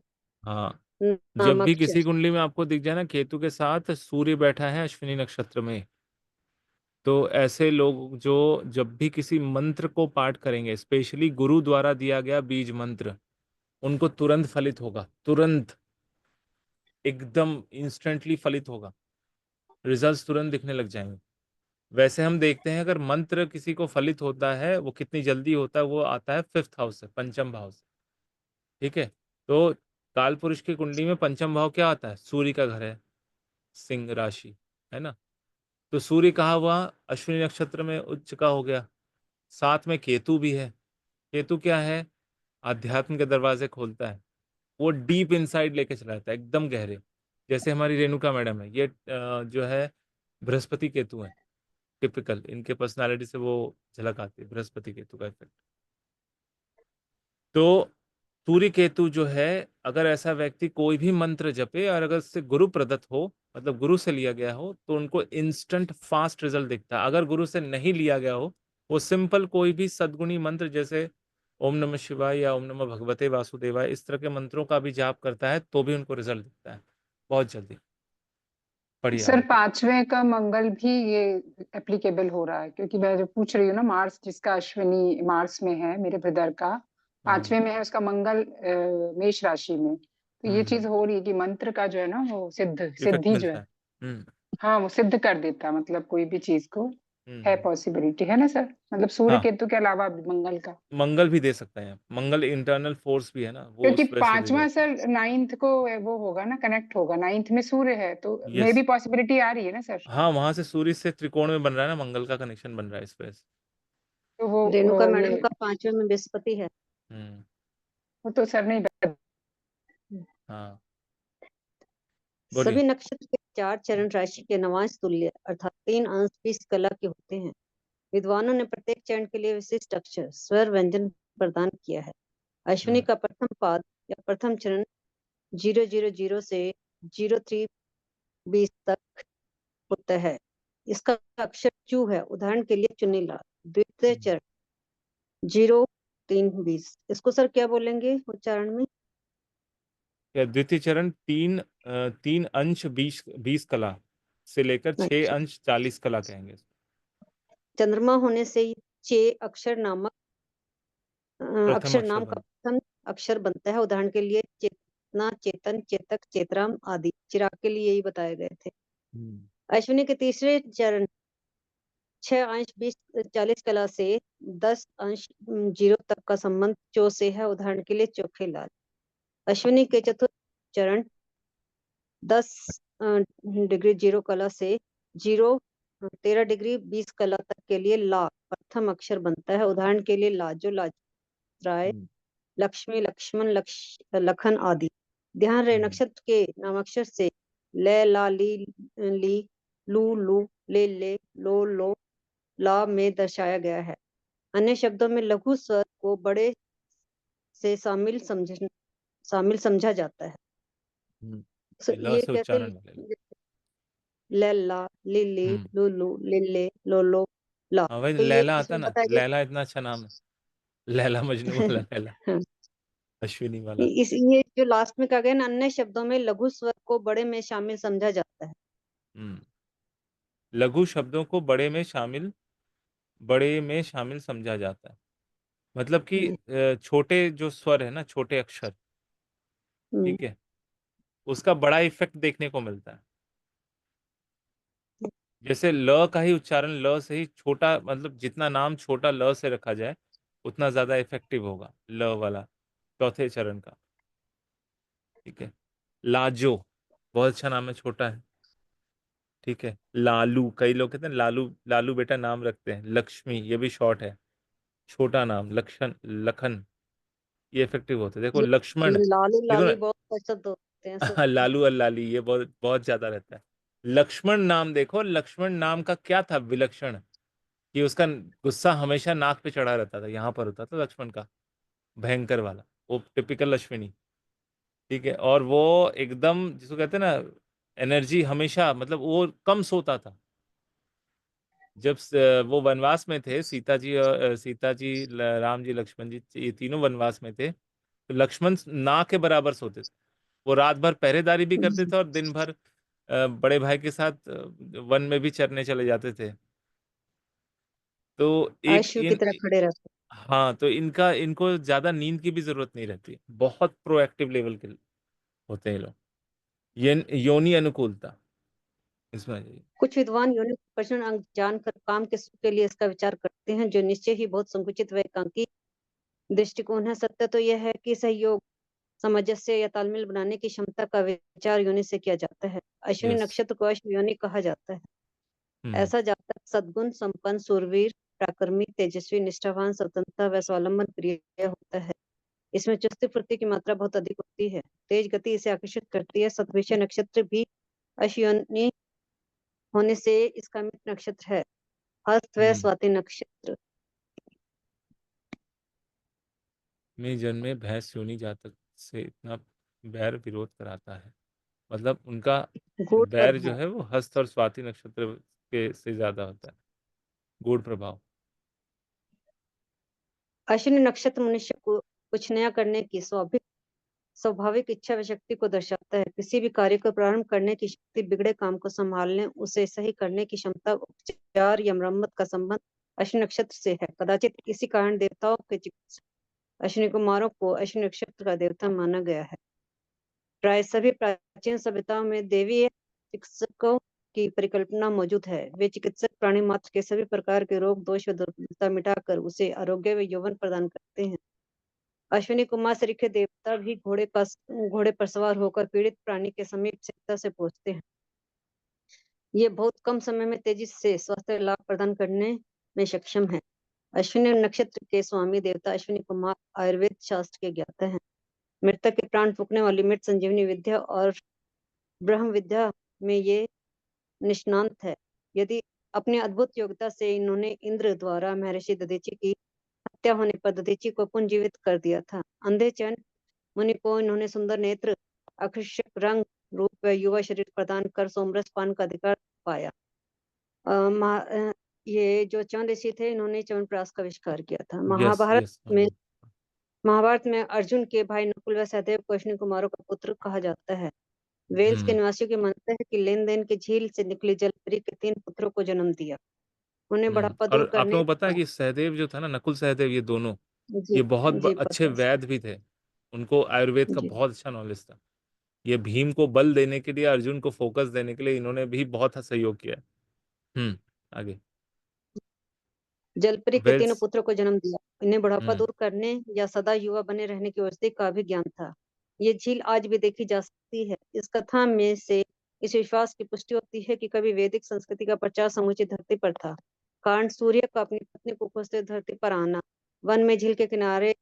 हाँ, जब भी नामक किसी कुंडली में आपको दिख जाए ना केतु के साथ सूर्य बैठा है अश्विनी नक्षत्र में, तो ऐसे लोग जो जब भी किसी मंत्र को पाठ करेंगे, स्पेशली गुरु द्वारा दिया गया बीज मंत्र, उनको तुरंत फलित होगा, तुरंत, एकदम इंस्टेंटली फलित होगा, रिजल्ट्स तुरंत दिखने लग जाएंगे। वैसे हम देखते हैं अगर मंत्र किसी को फलित होता है वो कितनी जल्दी होता है, वो आता है 5th हाउस से, पंचम भाव से। ठीक है, तो काल पुरुष की कुंडली में पंचम भाव क्या आता है? सूर्य का घर है, सिंह राशि, है ना। तो सूर्य कहाँ हुआ? अश्विनी नक्षत्र में उच्च का हो गया। साथ में केतु भी है। केतु क्या है? आध्यात्म के दरवाजे खोलता है, वो डीप इनसाइड लेके चला जाता है, एकदम गहरे। जैसे हमारी रेणुका मैडम है, ये जो है बृहस्पति केतु है, टिपिकल इनके पर्सनालिटी से वो झलक आती है, बृहस्पति केतु का इफेक्ट। तो सूर्य केतु जो है, अगर ऐसा व्यक्ति कोई भी मंत्र जपे और अगर उससे गुरु प्रदत्त हो, मतलब गुरु से लिया गया हो, तो उनको इंस्टेंट फास्ट रिजल्ट दिखता है। अगर गुरु से नहीं लिया गया हो, वो सिंपल कोई भी सद्गुणी मंत्र जैसे ओम नमः शिवाय या ओम नमः भगवते वासुदेवाय, इस तरह के मंत्रों का भी जाप करता है तो भी उनको रिजल्ट दिखता है बहुत जल्दी। पढ़िए सर आगे। 5वें का मंगल भी ये एप्लीकेबल हो रहा है, क्योंकि मैं जो पूछ रही हूँ ना, मार्स जिसका अश्विनी मार्स में है, मेरे ब्रदर का 5वें में है, उसका मंगल मेष राशि में। तो ये चीज हो रही है कि मंत्र का जो है ना, वो इफेक्ट सिद्धि जो मिलता है, है। हम्म हाँ वो सिद्ध कर देता है, मतलब कोई भी चीज को। है हम्म। पॉसिबिलिटी है ना सर, मतलब सूर्य हाँ, केतु के अलावा भी मंगल का। मंगल भी दे सकते हैं। मंगल इंटरनल फोर्स भी है ना, वो क्योंकि उस वजह से दे 5वां जाता है। सर 9th को वो होगा ना, कनेक्ट होगा, 9th में सूर्य है, तो मे यस। भी पॉसिबिलिटी आ रही है ना सर। हाँ, वहां से सूर्य से त्रिकोण में बन रहा है ना, मंगल का कनेक्शन बन रहा है इस वजह से। तो वो रेणुका ये मैडम का 5वें में बृहस्पति है। हम्म। वो तो सर नहीं बता। हाँ, सभी बोलिए। नक्षत्र के 4 चरण राशि के नवांश तुल्य अर्थात 3 अंश 20 कला के होते हैं। विद्वानों ने प्रत्येक चरण के लिए विशिष्ट अक्षर स्वर व्यंजन प्रदान किया है। अश्विनी हम्म का प्रथम पाद या प्रथम चरण 000 से 0320 तक होता है। इसका अक्षर चू है। उदाहरण के लिए चुनीला। द्वितीय चरण 0320, इसको सर क्या बोलेंगे उच्चारण में? या द्वितीय चरण 3 अंश 20 कला से लेकर 6 अंश 40 कला कहेंगे। चंद्रमा होने से ही चे अक्षर नामक प्रथम अक्षर अक्षर नाम का बन। प्रथम अक्षर बनता है। उदाहरण के लिए चेतना, चेतन, चेतक, चेतराम आदि। चिराग के लिए यही बताए गए थे। हम्म अश्विनी के तीसरे चरण 6 अंश 20 40 कला से 10 अंश 0 तक का संबंध चो से है। उदाहरण के लिए चोखे लाल। अश्विनी के चतुर्थ चरण 10 डिग्री 0 कला से 13 डिग्री 20 कला तक के लिए ला प्रथम अक्षर बनता है। उदाहरण के लिए लाजो, लाजराय, हम्म लक्ष्मी, लक्ष्मण, लखन आदि। ध्यान रहे, हम्म नक्षत्र के नामाक्षर से ले, ला, ली, लू, लू, ले, लो, ला में दर्शाया गया है। अन्य शब्दों में लघु स्वर को बड़े से शामिल समझा जाता है। हम्म। ये ल ये से कैसे? उच्चारण वाले लोग। लैला, लिली, हम्म। लुलू, लिल्ले, लोलो, ला। हाँ भाई, तो ये लैला आता इसमें ना, बताया लैला इतना अच्छा नाम है। लैला मजनू वाला लैला, गया। अश्विनी वाला। ये जो लास्ट में कहा गया ना, अन्य शब्दों में लघु स्वर को बड़े में शामिल समझा जाता है। हम्म। लघु शब्दों को बड़े में शामिल समझा जाता है। मतलब कि हम्म, छोटे जो स्वर है ना, छोटे अक्षर, हम्म, ठीक है, उसका बड़ा इफेक्ट देखने को मिलता है। जैसे ल का ही उच्चारण ल से ही छोटा, मतलब जितना नाम छोटा ल से रखा जाए उतना ज्यादा इफेक्टिव होगा ल वाला, चौथे चरण का। ठीक है। लाजो बहुत अच्छा नाम है, छोटा है। ठीक है। लालू, कई लोग कहते हैं लालू, लालू बेटा नाम रखते हैं। लक्ष्मी, ये भी शॉर्ट है, छोटा नाम। लखन, ये इफेक्टिव होते हैं। देखो ये लक्ष्मण, लाली देखो लाली ना। बहुत पसंद होते हैं सर। लालू और लाली, ये बहुत बहुत ज्यादा रहता है। लक्ष्मण नाम देखो, लक्ष्मण नाम का क्या था विलक्षण, कि उसका गुस्सा हमेशा नाक पे चढ़ा रहता था, यहाँ पर होता था लक्ष्मण का, भयंकर वाला। वो टिपिकल अश्विनी। ठीक है। और वो एकदम जिसको कहते हैं ना, एनर्जी हमेशा, मतलब वो कम सोता था। जब वो वनवास में थे, सीता जी, राम जी, लक्ष्मण जी, ये तीनों वनवास में थे, तो लक्ष्मण ना के बराबर सोते थे। वो रात भर पहरेदारी भी करते थे और दिन भर बड़े भाई के साथ वन में भी चरने चले जाते थे। तो एक आशु की तरह खड़े रहते हाँ, तो इनका इनको ज्यादा नींद की भी जरूरत नहीं रहती। बहुत प्रोएक्टिव लेवल के होते हैं ये लोग। ये योनि अनुकूलता इसमें आ जाइए। कुछ विद्वान यौनिक प्रश्न अंग जानकर काम के सुख के लिए इसका विचार करते हैं, जो निश्चय ही बहुत संकुचित व एकांकी दृष्टिकोण है। सत्य तो यह है कि सहयोग, सामंजस्य या तालमेल बनाने की क्षमता का विचार योनि से किया जाता है। अश्विनी यस। नक्षत्र को अश्व योनि कहा जाता है। हम्म ऐसा जातक सद्गुण संपन्न, सूरवीर, पराक्रमी, तेजस्वी, निष्ठावान, स्वतंत्रता व स्वावलंबन प्रिय होता है। इसमें चुस्ती फुर्ती की मात्रा बहुत अधिक होती है। तेज गति इसे आकर्षित करती है। सतविषय नक्षत्र भी अश्विनी होने से इसका मित्र नक्षत्र है। हस्त व हम्म स्वाति नक्षत्र में जन्मे भैंस योनि जातक से इतना बैर विरोध कराता है। मतलब उनका गूढ़ बैर जो प्रभाव। है वो हस्त और स्वाति नक्षत्र के से ज्यादा होता है। गूढ़ प्रभाव। अश्विनी नक्षत्र मनुष्य को कुछ नया करने की स्वाभाविक इच्छा व शक्ति को दर्शाता है। किसी भी कार्य को प्रारंभ करने की शक्ति, बिगड़े काम को संभालने, उसे सही करने की क्षमता, उपचार या मरम्मत का संबंध अश्विनी नक्षत्र से है। कदाचित इसी कारण देवताओं के चिकित्सक अश्विनी कुमारों को अश्विनी नक्षत्र का देवता माना गया है। प्राय सभी प्राचीन सभ्यताओं में देवी चिकित्सकों की परिकल्पना मौजूद है। वे चिकित्सक प्राणी मात्र के सभी प्रकार के रोग, दोष व दुर्बलता मिटाकर उसे आरोग्य व यौवन प्रदान करते हैं। अश्विनी कुमार शरीर के देवता भी घोड़े पर सवार होकर पीड़ित प्राणी के समीप शीघ्रता से पहुंचते हैं। ये बहुत कम समय में तेजी से स्वास्थ्य लाभ प्रदान करने में सक्षम है। अश्विनी नक्षत्र के स्वामी देवता अश्विनी कुमार आयुर्वेद शास्त्र के ज्ञाता हैं। मृतक के प्राण फूंकने वाली मृत संजीवनी विद्या और ब्रह्म विद्या में ये निष्णांत है। यदि अपनी अद्भुत योग्यता से इन्होंने इंद्र द्वारा महर्षि दधीचि की हत्या होने पर दधीचि को पुनर्जीवित कर दिया था। अंधे चैन मुनि को इन्होंने सुंदर नेत्र, आकर्षक रंग, रूप व युवा शरीर प्रदान कर सोमरस पान का अधिकार पाया। ये जो च्यवन ऋषि थे, इन्होंने च्यवनप्राश का आविष्कार किया था। Yes yes. महाभारत में अर्जुन के भाई नकुल व सहदेव को अश्विनी कुमारों का पुत्र कहा जाता है। वेल्स के निवासियों की मान्यता है कि लेन देन की झील से निकली जलपरी के 3 पुत्रों को जन्म दिया। उन्हें बढ़ापा दूर और आप करने लोगों को पता है कि सहदेव जो था ना, नकुल सहदेव, ये दोनों जी ये बहुत जी अच्छे पता वैद्य भी थे। उनको आयुर्वेद का जी बहुत अच्छा नॉलेज था। ये भीम को बल देने के लिए, अर्जुन को फोकस देने के लिए इन्होंने भी बहुत सहयोग किया। आगे। जलपरी के 3 वेल्स। पुत्रों को जन्म दिया। इन्हें बढ़ापा हम्म दूर करने या सदा युवा बने रहने की औषधि का भी ज्ञान था। ये झील आज भी देखी जा सकती है। इस कथा में से इस विश्वास की पुष्टि होती है कि कभी वैदिक संस्कृति का प्रचार समूची धरती पर था। कारण सूर्य का अपनी पत्नी को खोजते धरती पर आना, वन में झील के किनारे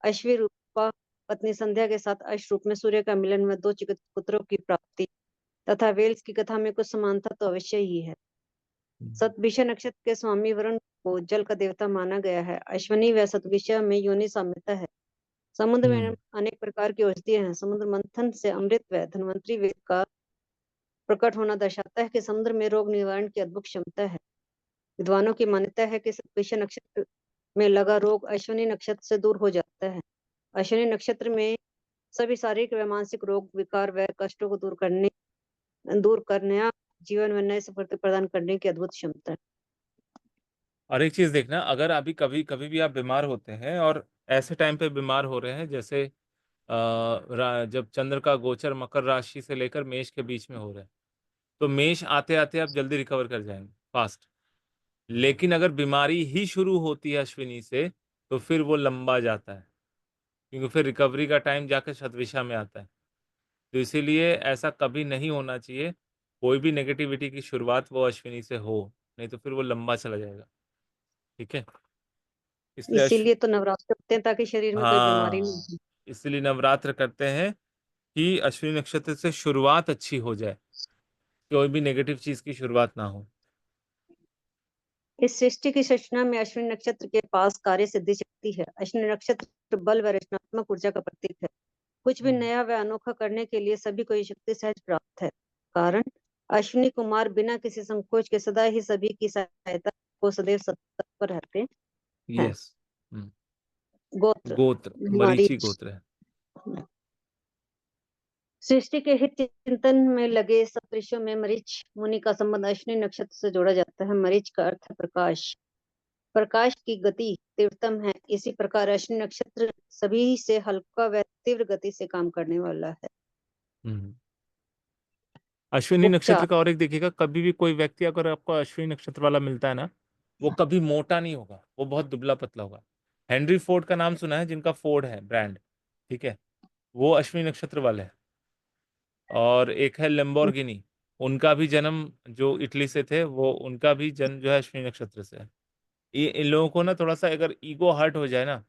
अश्वी रूपा पत्नी संध्या के साथ अश्व रूप में सूर्य का मिलन में 2 चिकित्सक पुत्रों की प्राप्ति तथा वेल्स की कथा में कुछ समानता तो अवश्य ही है। सतभिषा नक्षत्र के स्वामी वरुण को जल का देवता माना गया है। अश्विनी व सतभिषा में योनि साम्यता है। समुद्र में अनेक प्रकार की औषधियां हैं। समुद्र मंथन से अमृत व धन्वंतरी वेद का प्रकट होना दर्शाता है कि समुद्र में रोग निवारण की अद्भुत क्षमता है। विद्वानों की मान्यता है कि सतभिषा नक्षत्र में लगा रोग अश्विनी नक्षत्र से दूर हो जाता है। अश्विनी नक्षत्र में सभी शारीरिक व मानसिक रोग, विकार व कष्टों को दूर कर नया जीवन में नए सफलता प्रदान करने की अद्भुत क्षमता है। और एक चीज देखना, अगर अभी कभी कभी भी आप बीमार होते हैं और ऐसे टाइम पे बीमार हो रहे हैं जैसे जब चंद्र का गोचर मकर राशि से लेकर मेष के बीच में हो रहा है, तो मेष आते आते आप जल्दी रिकवर कर जाएंगे फास्ट। लेकिन अगर बीमारी ही शुरू होती है अश्विनी से, तो फिर वो लंबा जाता है, क्योंकि फिर रिकवरी का टाइम जाकर शतभिषा में आता है। तो इसीलिए ऐसा कभी नहीं होना चाहिए, कोई भी नेगेटिविटी की शुरुआत वो अश्विनी से हो, नहीं तो फिर वो लंबा चला जाएगा। ठीक है। इसलिए इसीलिए तो नवरात्र होते हैं ताकि शरीर में कोई बीमारी नहीं हाँ, हो। इसलिए नवरात्र करते हैं कि अश्विनी नक्षत्र से शुरुआत अच्छी हो जाए, कोई भी नेगेटिव चीज की शुरुआत ना हो। इस सृष्टि की रचना में अश्विनी नक्षत्र के पास कार्य सिद्धि शक्ति है। अश्विनी नक्षत्र बल व रचनात्मक ऊर्जा का प्रतीक है। कुछ भी नया व अनोखा करने के लिए सभी को ये शक्ति सहज प्राप्त है। कारण अश्विनी कुमार बिना किसी संकोच के सदा ही सभी की सहायता को सदैव तत्पर रहते हैं। यस। गोत्र गोत्र मरीचि मरीच। गोत्र है। सृष्टि के हित चिंतन में लगे सप्तऋषियों में मरीच मुनि का संबंध अश्विनी नक्षत्र से जोड़ा जाता है। मरीच का अर्थ है प्रकाश। प्रकाश की गति तीव्रतम है। इसी प्रकार अश्विनी नक्षत्र सभी से हल्का व तीव्र गति से काम करने वाला है। अश्विनी उपचार। नक्षत्र का और एक देखिएगा, कभी भी कोई व्यक्ति अगर आपको अश्विनी नक्षत्र वाला मिलता है ना, वो कभी मोटा नहीं होगा, वो बहुत दुबला पतला होगा। हेनरी फोर्ड का नाम सुना है, जिनका फोर्ड है ब्रांड, ठीक है, वो अश्विनी नक्षत्र वाले हैं। और एक है लेम्बोर्गिनी, उनका भी जन्म जो इटली से थे, वो उनका भी जन्म जो है अश्विनी नक्षत्र से है। ये इन लोगों को ना थोड़ा सा अगर ईगो हर्ट हो जाए ना,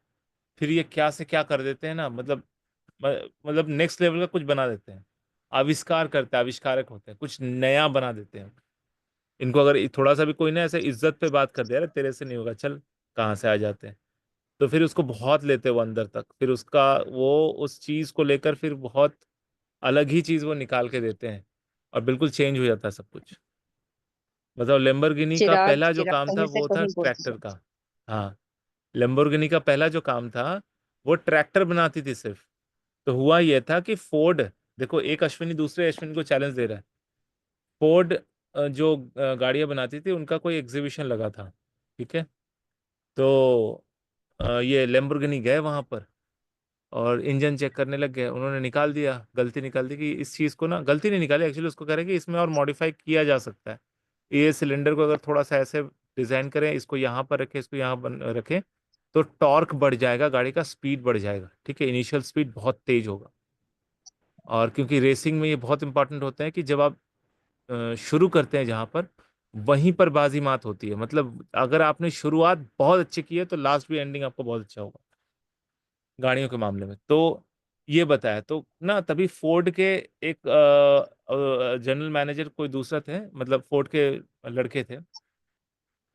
फिर ये क्या से क्या कर देते हैं ना, मतलब नेक्स्ट लेवल का कुछ बना देते हैं, आविष्कार करते हैं, आविष्कारक होते हैं, कुछ नया बना देते हैं। इनको अगर थोड़ा सा भी कोई ना ऐसे इज्जत पे बात कर दिया, अरे तेरे से नहीं होगा, चल, कहाँ से आ जाते हैं। तो फिर उसको बहुत लेते वो अंदर तक, फिर उसका वो उस चीज को लेकर फिर बहुत अलग ही चीज वो निकाल के देते हैं और बिल्कुल चेंज हो जाता है सब कुछ। मतलब लेम्बोर्गिनी का चिराग पहला जो चिराग काम था कहीं से वो था कहीं बोलते ट्रैक्टर हैं। का। हाँ, लेम्बोर्गिनी का पहला जो काम था वो ट्रैक्टर बनाती थी सिर्फ। तो हुआ ये था कि फोर्ड, देखो एक अश्विनी दूसरे अश्विनी को चैलेंज दे रहा है। फोर्ड जो गाड़ियां बनाती थी उनका कोई एग्जीबिशन लगा था, ठीक है। तो ये लेम्बोर्गिनी गए वहां पर और इंजन चेक करने लग गए। उन्होंने निकाल दिया, गलती निकाल दी कि इस चीज़ को ना, गलती नहीं निकाली एक्चुअली, उसको कह रहे हैं कि इसमें और मॉडिफाई किया जा सकता है। ये सिलेंडर को अगर थोड़ा सा ऐसे डिज़ाइन करें, इसको यहाँ पर रखें, इसको यहाँ रखें, तो टॉर्क बढ़ जाएगा, गाड़ी का स्पीड बढ़ जाएगा, ठीक है, इनिशियल स्पीड बहुत तेज होगा। और क्योंकि रेसिंग में ये बहुत इंपॉर्टेंट होता है कि जब आप शुरू करते हैं जहाँ पर, वहीं पर बाजी मात होती है। मतलब अगर आपने शुरुआत बहुत अच्छी की है तो लास्ट भी एंडिंग आपको बहुत अच्छा होगा गाड़ियों के मामले में। तो ये बताया तो ना, तभी फोर्ड के एक जनरल मैनेजर कोई दूसरा थे, मतलब फोर्ड के लड़के थे,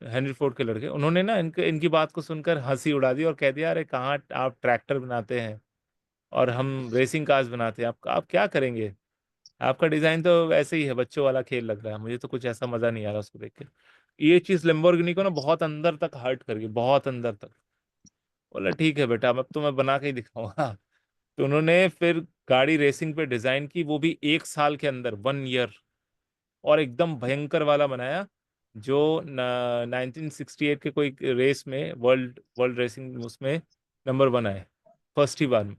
हेनरी फोर्ड के लड़के, उन्होंने ना इनकी बात को सुनकर हंसी उड़ा दी और कह दिया, अरे कहाँ आप ट्रैक्टर बनाते हैं और हम रेसिंग कार्स बनाते हैं, आप क्या करेंगे, आपका डिजाइन तो वैसे ही है, बच्चों वाला खेल लग रहा है, मुझे तो कुछ ऐसा मजा नहीं आ रहा उसको देख के। ये चीज लेम्बोर्गिनी को ना बहुत अंदर तक हर्ट कर गई, बहुत अंदर तक। बोला ठीक है बेटा, अब तो मैं बना के ही दिखाऊंगा। तो उन्होंने फिर गाड़ी रेसिंग पे डिजाइन की, वो भी 1 साल के अंदर, 1 ईयर, और एकदम भयंकर वाला बनाया जो 1968 के कोई रेस में, वर्ल्ड वर्ल्ड रेसिंग उसमें नंबर 1 आए, फर्स्ट ही बार में।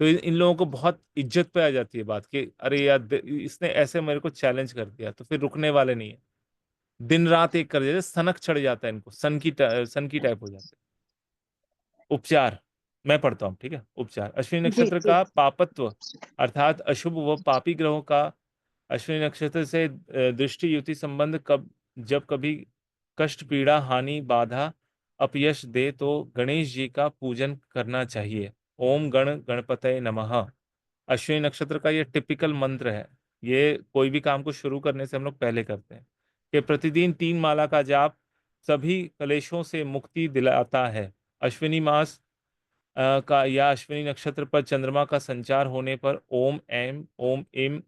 तो इन लोगों को बहुत इज्जत पे आ जाती है बात कि अरे यार इसने ऐसे मेरे को चैलेंज कर दिया, तो फिर रुकने वाले नहीं है, दिन रात एक कर देते, सनक चढ़ जाता है इनको, सन की टाइप हो जाते हैं। उपचार मैं पढ़ता हूँ, ठीक है। उपचार, अश्विनी जी नक्षत्र जी। का पापत्व अर्थात अशुभ व पापी ग्रहों का अश्विनी नक्षत्र से दृष्टि युति संबंध, कब जब कभी कष्ट पीड़ा हानि बाधा अपयश दे तो गणेश जी का पूजन करना चाहिए। ओम गण गणपतये नमः। अश्विनी नक्षत्र का ये टिपिकल मंत्र है। ये कोई भी काम को शुरू करने से हम लोग पहले करते हैं कि प्रतिदिन 3 माला का जाप सभी कलेशों से मुक्ति दिलाता है। अश्विनी मास का या अश्विनी नक्षत्र पर चंद्रमा का संचार होने पर ओम एम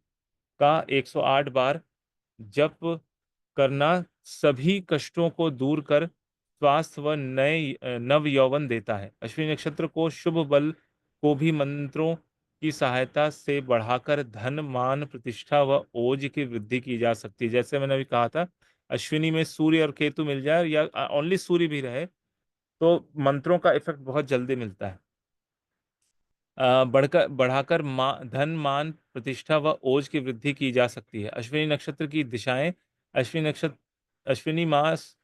का 108 बार जप करना सभी कष्टों को दूर कर स्वास्थ्य व नव यौवन देता है। अश्विनी नक्षत्र को शुभ बल को भी मंत्रों की सहायता से बढ़ाकर धन मान प्रतिष्ठा व ओज की वृद्धि की जा सकती है। जैसे मैंने अभी कहा था, अश्विनी में सूर्य और केतु मिल जाए या ओनली सूर्य भी रहे तो मंत्रों का इफेक्ट बहुत जल्दी मिलता है। बढ़कर बढ़ाकर धन मान प्रतिष्ठा व ओज की वृद्धि की जा सकती है। अश्विनी नक्षत्र की दिशाएं, अश्विनी नक्षत्र, अश्विनी मास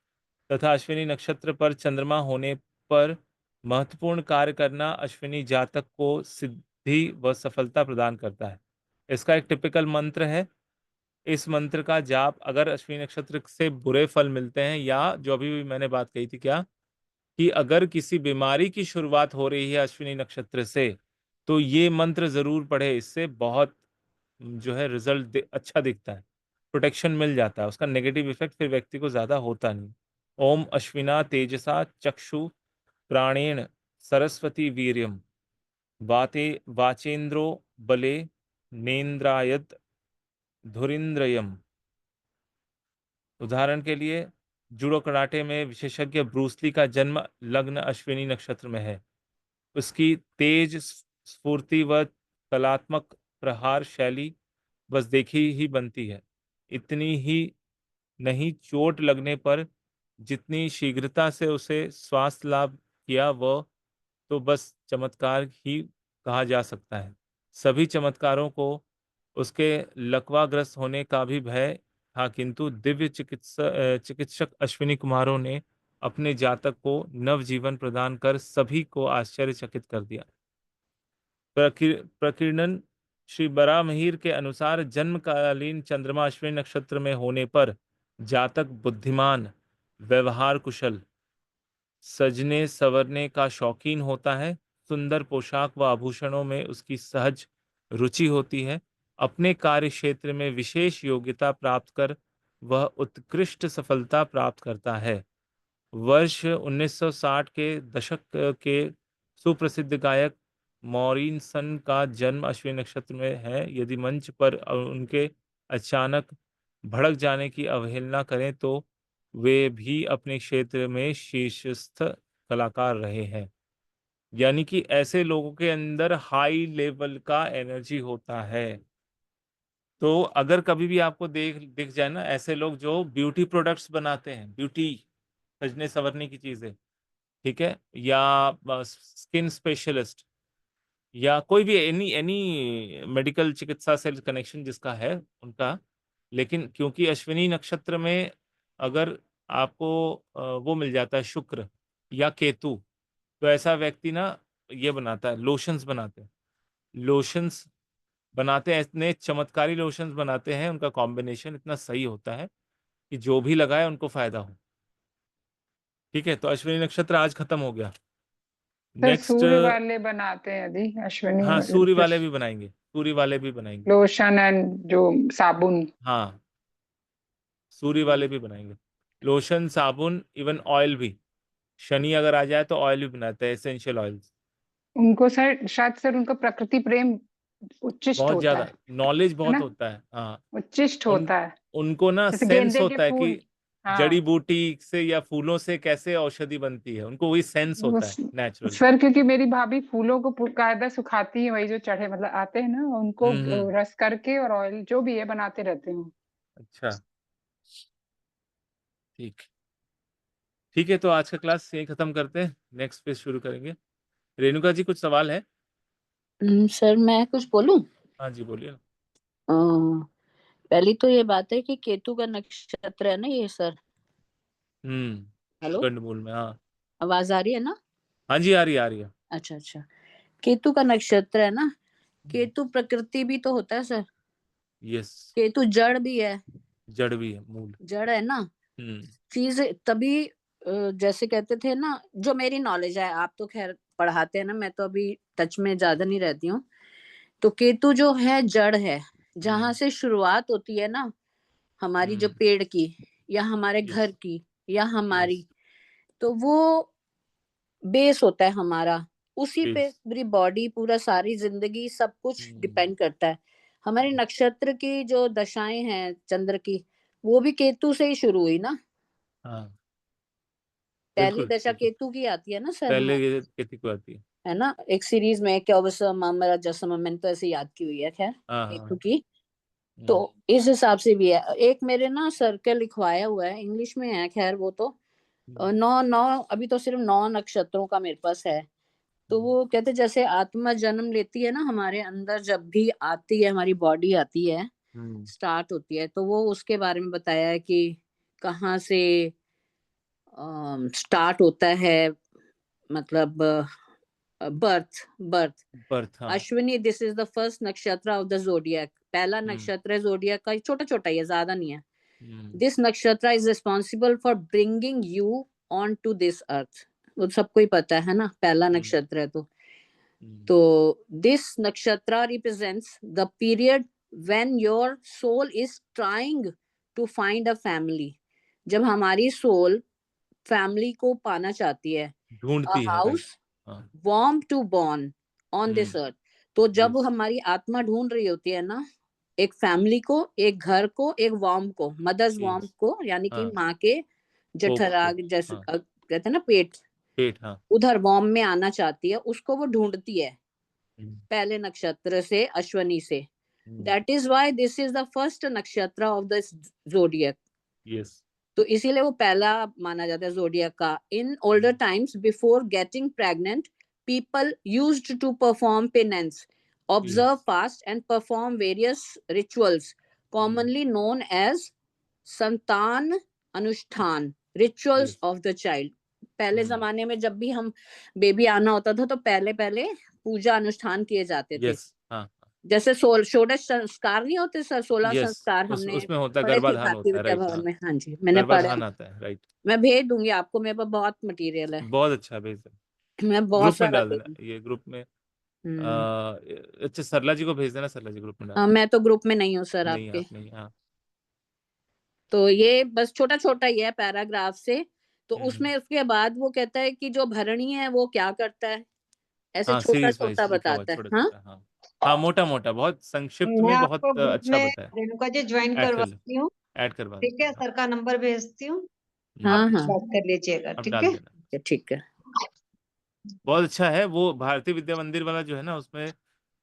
तथा अश्विनी नक्षत्र पर चंद्रमा होने पर महत्वपूर्ण कार्य करना अश्विनी जातक को सिद्धि व सफलता प्रदान करता है। इसका एक टिपिकल मंत्र है। इस मंत्र का जाप अगर अश्विनी नक्षत्र से बुरे फल मिलते हैं, या जो अभी भी मैंने बात कही थी क्या, कि अगर किसी बीमारी की शुरुआत हो रही है अश्विनी नक्षत्र से, तो ये मंत्र जरूर पढ़े, इससे बहुत जो है रिजल्ट अच्छा दिखता है, प्रोटेक्शन मिल जाता है, उसका नेगेटिव इफेक्ट फिर व्यक्ति को ज्यादा होता नहीं। ओम अश्विना तेजसा चक्षु प्राणेन सरस्वती वीर्यम वाते वाचेन्द्रो बले नेन्द्रायत धुरिंद्रयम। उदाहरण के लिए, जूडो कराटे में विशेषज्ञ ब्रूसली का जन्म लग्न अश्विनी नक्षत्र में है। उसकी तेज स्फूर्ति व कलात्मक प्रहार शैली बस देखी ही बनती है। इतनी ही नहीं, चोट लगने पर जितनी शीघ्रता से उसे स्वास्थ्य लाभ किया, वह तो बस चमत्कार ही कहा जा सकता है। सभी चमत्कारों को उसके लकवाग्रस्त होने का भी भय था, किंतु दिव्य चिकित्सक अश्विनी कुमारों ने अपने जातक को नवजीवन प्रदान कर सभी को आश्चर्यचकित कर दिया। प्रकीर्णन श्री बरामहीर के अनुसार जन्मकालीन चंद्रमा अश्विनी नक्षत्र में होने पर जातक बुद्धिमान, व्यवहार कुशल, सजने संवरने का शौकीन होता है। सुंदर पोशाक व आभूषणों में उसकी सहज रुचि होती है। अपने कार्य क्षेत्र में विशेष योग्यता प्राप्त कर वह उत्कृष्ट सफलता प्राप्त करता है। वर्ष 1960 के दशक के सुप्रसिद्ध गायक मॉरिसन का जन्म अश्विनी नक्षत्र में है। यदि मंच पर उनके अचानक भड़क जाने की अवहेलना करें तो वे भी अपने क्षेत्र में शीर्षस्थ कलाकार रहे हैं। यानी कि ऐसे लोगों के अंदर हाई लेवल का एनर्जी होता है। तो अगर कभी भी आपको दिख जाए ना ऐसे लोग जो ब्यूटी प्रोडक्ट्स बनाते हैं, ब्यूटी सजने संवरने की चीजें, ठीक है, या स्किन स्पेशलिस्ट या कोई भी एनी एनी मेडिकल चिकित्सा से कनेक्शन जिसका है उनका, लेकिन क्योंकि अश्विनी नक्षत्र में अगर आपको वो मिल जाता है शुक्र या केतु, तो ऐसा व्यक्ति ना ये बनाता है, लोशंस बनाते हैं, लोशंस बनाते हैं, इतने चमत्कारी लोशंस बनाते हैं, उनका कॉम्बिनेशन इतना सही होता है कि जो भी लगाए उनको फायदा हो। ठीक है, तो अश्विनी नक्षत्र आज खत्म हो गया। सर नेक्स्ट, सूर्य वाले बनाते हैं यदि अश्विनी हाँ सूर्य वाले भी बनाएंगे, सूर्य वाले भी बनाएंगे, लोशन एंड जो साबुन। हाँ सूर्य वाले भी बनाएंगे, लोशन, साबुन, इवन ऑयल भी। शनि अगर आ जाए तो ऑयल भी बनाते हैं, एसेंशियल ऑयल्स। उनको सर शायद सर उनका प्रकृति प्रेम उच्चिष्ट बहुत होता ज्यादा नॉलेज है बहुत ना, होता है, हाँ। उच्चिष्ट उन होता है। उनको ना जैसे सेंस गेंदे के होता है फूल। कि जड़ी हाँ बूटी से या फूलों से कैसे औषधि बनती है, उनको वही सेंस वो होता है नेचुरल। सर क्योंकि मेरी भाभी फूलों को कायदा सुखाती है, वही जो चढ़े मतलब आते हैं ना उनको हम्म। रस करके और ऑयल जो भी है बनाते रहते हैं। अच्छा, ठीक ठीक है, तो आज का क्लास यही खत्म करते हैं, नेक्स्ट पे शुरू करेंगे। रेणुका जी कुछ सवाल है? सर मैं कुछ बोलूं? हाँ जी बोलिए। पहली तो ये बात है कि केतु का नक्षत्र है ना ये सर। हेलो, गंडमूल में, हाँ। आवाज आ रही है ना? हाँ जी आ रही है, आ रही है। अच्छा अच्छा, केतु का नक्षत्र है ना। केतु प्रकृति भी तो होता है सर। यस, केतु जड़ भी है। जड़ भी है, मूल। जड़ है ना हम्म चीज, तभी जैसे कहते थे ना, जो मेरी नॉलेज है, आप तो खैर पढ़ाते हैं ना, मैं तो अभी टच में ज्यादा नहीं रहती हूँ। तो केतु जो है जड़ है, जहां से शुरुआत होती है ना हमारी, जो पेड़ की या हमारे यस घर की या यस हमारी, तो वो बेस होता है हमारा। उसी पे बेस। पूरी बॉडी, पूरा सारी जिंदगी, सब कुछ डिपेंड करता है। हमारे नक्षत्र की जो दशाएं हैं चंद्र की, वो भी केतु से ही शुरू हुई ना। हाँ पहली बिल्कुल दशा बिल्कुल, केतु की आती है ना सर पहले हमारे, ये खेती को आती है। है ना, एक सीरीज में क्या बस मामरा जसम, मैंने तो ऐसे याद की हुई है खैर हाँ केतु हाँ। की। तो हम्म इस हिसाब से भी है। एक मेरे ना सर के लिखवाया हुआ है, इंग्लिश में है खैर वो तो। नौ नौ, अभी तो सिर्फ 9 नक्षत्रों का मेरे पास है। तो वो कहते जैसे आत्मा जन्म लेती है ना हमारे अंदर, जब भी आती है हमारी बॉडी आती है, स्टार्ट होती है, तो वो उसके बारे में बताया है कि कहाँ से स्टार्ट होता है, मतलब बर्थ बर्थ बर्थ, हाँ। Ashwini, this is the first nakshatra of the zodiac. पहला नक्षत्र है जोडियक का, छोटा छोटा ही है, ज्यादा नहीं है। This nakshatra is responsible for bringing you on to this earth. वो सबको ही पता है ना, पहला नक्षत्र है तो this nakshatra represents the period when your soul is trying to find a family. जब हमारी सोल फैमिली को पाना चाहती है, अ ढूंढती है, राइट। हाउस हाँ warm to born on this earth. तो जब हमारी आत्मा ढूंढ रही होती है ना एक फैमिली को, एक घर को, एक वार्म को, मदर्स वार्म यस, को, यानी कि हाँ, माँ के होप को, जठराग जैसे हाँ, कहते हैं ना पेट, पेट, हाँ। उधर वार्म में आना चाहती है, उसको वो ढूंढती है पहले नक्षत्र से, अश्वनी से। That is why this is the first nakshatra of the zodiac. Yes, तो इसीलिए वो पहला माना जाता है जोडियक का। In older times before getting pregnant, people used to perform penance, observe fast and perform various rituals commonly known as santan anushthan, rituals of the child. पहले जमाने में जब भी हम बेबी आना होता था तो पहले पहले पूजा अनुष्ठान किए जाते थे। यस, हाँ, जैसे षोडश संस्कार नहीं होते सर, 16 यस, संस्कार हमने उसमें होता है, पढ़े थे गर्भाधान भारतीय होता है, विद्या राइट, भवन हाँ। में। हाँ जी मैंने पढ़े। गर्भाधान आता है, राइट। मैं भेज दूंगी आपको, मेरे पास बहुत मटेरियल है, बहुत अच्छा, भेज देना, मैं बहुत ग्रुप में सारा डाल दे देना, दूंगी। ये ग्रुप में। हम्म। अच्छा सरला जी को भेज देना, सरला जी ग्रुप में डाल हाँ, मैं तो ग्रुप में नहीं हूँ सर नहीं, आपके। आप नहीं, हाँ। तो ये बस छोटा छोटा ही है पैराग्राफ से, तो उसमें उसके बाद वो कहता है कि जो भरणी है वो क्या करता है, ऐसे हाँ, छोटा सीरीज वाइज छोटा लिखा हुआ है, बताता है। छोटा हाँ छोटा। हाँ हाँ, मोटा मोटा, बहुत संक्षिप्त मैं में, आपको बहुत ग्रुप अच्छा में बताया। रेणुका जी ज्वाइन ऐड कर लो, करवाती हूँ, ऐड करवा ठीक दो। है, सर का नंबर भेजती हूँ, हम्म, हाँ आप हाँ बात कर लीजिएगा, अब ठीक डाल है। देना। ठीक है। बहुत अच्छा है वो भारतीय विद्या मंदिर वाला जो है ना, उसमें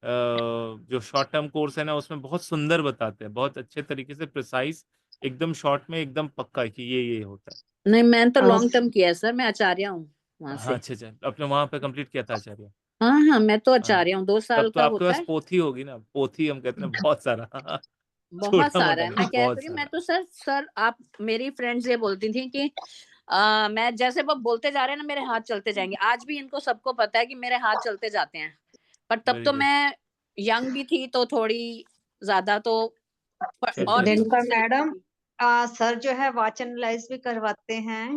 जो शॉर्ट टर्म कोर्स है ना, उसमें बहुत सुंदर बताते हैं, बहुत अच्छे तरीके से, प्रिसाइज, एकदम शॉर्ट में, एकदम पक्का कि ये होता है। नहीं, मैंने तो हाँ, लॉन्ग टर्म किया है सर, मैं आचार्य हूँ वहां हाँ, से। अच्छा अच्छा, अपने वहां पे कंप्लीट किया था आचार्य। हाँ हाँ, मैं तो हाँ, आचार्य हूँ, 2 साल तब तो का आपके होता पास है। पोथी होगी ना, पोथी हम कहते हैं ना, बहुत सारा। बहुत छोटा सारा मोटा है, नहीं, मैं कह बहुत तो रही हूँ, मैं सारा। तो सर आप, मेरी फ्रेंड्स ये बोलती थी कि मैं जैसे वो बोलते जा रहे हैं ना, मेरे हाथ चलते जाएंगे। आज भी इनको सबको पता है कि मेरे हाथ चलते जाते हैं, पर तब वेरी तो गुड। मैं यंग भी थी, तो थोड़ी ज्यादा तो चलते और भी जाते। रेणुका स्पीड से मैडम, लिखती थी। सर जो है वाचन एनालाइज भी करवाते हैं,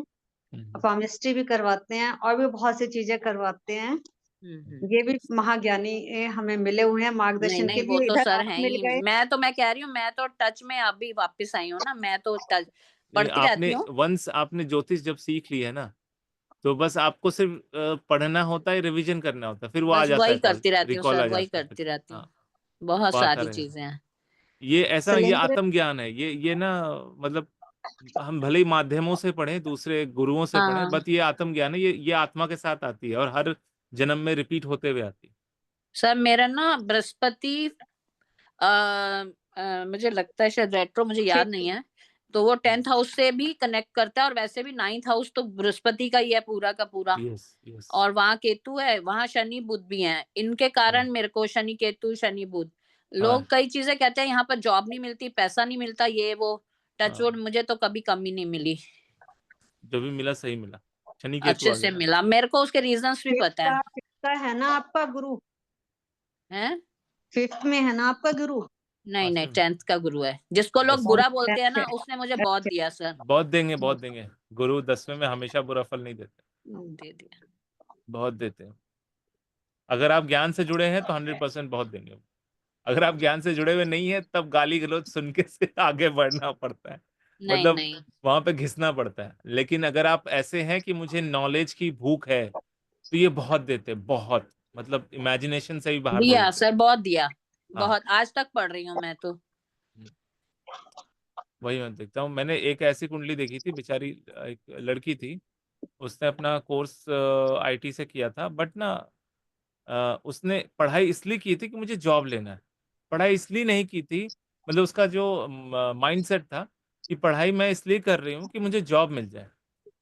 हम्म, पामिस्ट्री भी करवाते हैं, और भी बहुत सी चीजें करवाते हैं। हम्म। ये भी महाज्ञानी हमें मिले हुए हैं, नहीं मार्गदर्शन के नहीं, वो लिए। तो इधर सर आप हैं मिल ही। गए। मैं कह रही हूँ, मैं तो टच में अभी वापस आई हूँ ना, मैं तो टच नहीं, पढ़ती रहती आपने हूँ। वंस आपने ज्योतिष जब सीख ली है ना, तो बस आपको सिर्फ पढ़ना होता है, रिवीजन करना होता है, फिर वो आ बस जाता है, वही कॉल करती रहती हूँ रिकॉल सर, आ वही जाता है फिर। करती रहती हूँ। हाँ, बहुत वो आता सारी रहेगा। चीजें हैं। ये ऐसा, ये शैलेंद्र, आत्मज्ञान है, ये ना, मतलब हम भले ही माध्यमों से पढ़ें, दूसरे गुरुओं से पढ़ें, हाँ बट ये आत्मज्ञान है, ये आत्मा के साथ आती है, और हर जन्म में रिपीट होते हुए आती है। सर, मेरा ना बृहस्पति, मुझे लगता है शायद रेट्रो, मुझे याद नहीं है, तो वो 10th हाउस से भी कनेक्ट करता है, और वैसे भी 9th हाउस तो बृहस्पति का ही है पूरा का पूरा। Yes yes. और वहां केतु है, वहां शनि बुध भी हैं, इनके कारण मेरे को शनि केतु शनि बुध, हाँ लोग कई चीजें कहते हैं यहाँ पर जॉब नहीं मिलती, पैसा नहीं मिलता, ये वो, टचवुड हाँ, मुझे तो कभी कमी नहीं मिली, जो भी मिला सही मिला, शनि केतु अच्छे आ से गया। मिला मेरे को, उसके रीजंस भी पता है। फिफ्थ का है ना आपका गुरु, हैं? फिफ्थ में है ना आपका गुरु। नहीं नहीं, 5वें में। 10th का गुरु है, जिसको लोग 10वें। बुरा बोलते हैं ना, अच्छा, उसने मुझे बहुत अच्छा, दिया सर। बहुत देंगे, बहुत देंगे। गुरु 10वें में हमेशा बुरा फल नहीं देते, दे दिया। बहुत देते हैं। अगर आप ज्ञान से जुड़े हैं तो 100% बहुत देंगे। अगर आप ज्ञान से जुड़े हुए नहीं है, तब गाली गलौज सुन के से आगे बढ़ना पड़ता है, नहीं मतलब नहीं, वहां पे घिसना पड़ता है। लेकिन अगर आप ऐसे हैं कि मुझे नॉलेज की भूख है, तो ये बहुत देते हैं, बहुत, मतलब इमेजिनेशन से भी बाहर ले दिया जाते हैं। सर, बहुत दिया, हाँ, बहुत, आज तक पढ़ रही हूँ मैं तो। वही मैं देखता हूँ। मैंने एक ऐसी कुंडली देखी थी, बेचारी एक लड़की थी, उसने अपना कोर्स आईटी से किया था, बट ना उसने पढ़ाई इसलिए की थी कि मुझे जॉब लेना है, पढ़ाई इसलिए नहीं की थी, मतलब उसका जो माइंडसेट था कि पढ़ाई मैं इसलिए कर रही हूँ कि मुझे जॉब मिल जाए,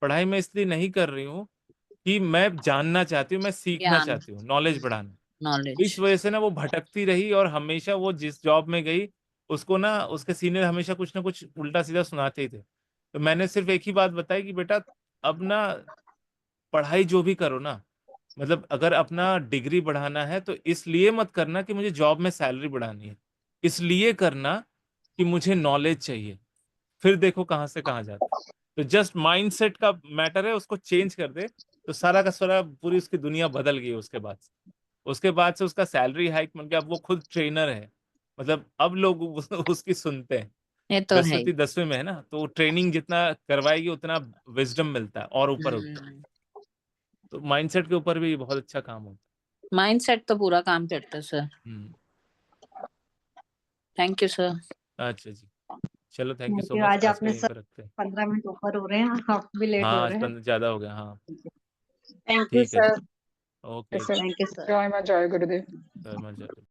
पढ़ाई मैं इसलिए नहीं कर रही हूँ कि मैं जानना चाहती हूँ, मैं सीखना ज्ञान, चाहती हूँ, नॉलेज बढ़ाना। नॉलेज। इस वजह से ना वो भटकती रही, और हमेशा वो जिस जॉब में गई, उसको ना उसके सीनियर हमेशा कुछ ना कुछ उल्टा सीधा सुनाते ही थे। तो मैंने सिर्फ एक ही बात बताई कि बेटा, अब ना पढ़ाई जो भी करो ना, मतलब अगर अपना डिग्री बढ़ाना है, तो इसलिए मत करना कि मुझे जॉब में सैलरी बढ़ानी है, इसलिए करना कि मुझे नॉलेज चाहिए, फिर देखो कहाँ से कहाँ जाते। तो जस्ट माइंडसेट का मैटर है, उसको चेंज कर दे, तो सारा का सारा पूरी उसकी दुनिया बदल गई उसके बाद से। उसके बाद से उसका सैलरी हाइक मिल गया, अब वो खुद ट्रेनर है, मतलब अब लोग उसकी सुनते हैं। ये तो है ही। बृहस्पति 10वें में है ना, तो ट्रेनिंग जितना करवाएगी उतना विजडम मिलता है और ऊपर उठता है। तो माइंडसेट के ऊपर भी बहुत अच्छा काम होता माइंडसेट तो पूरा काम करता है सर। है। Thank you sir. अच्छा जी, चलो, थैंक यू सो कि मच। आज आज का आपने यहीं सर पर रखते हैं। 15 मिनट ऊपर हो रहे हैं, आप भी लेट हाँ, हो आज रहे हैं। 15 ज्यादा हो गया, हाँ। थैंक यू ठीक है जी, sir, okay. Thank you sir. जय मां, जय गुरुदेव। जय मां, जय गुरु।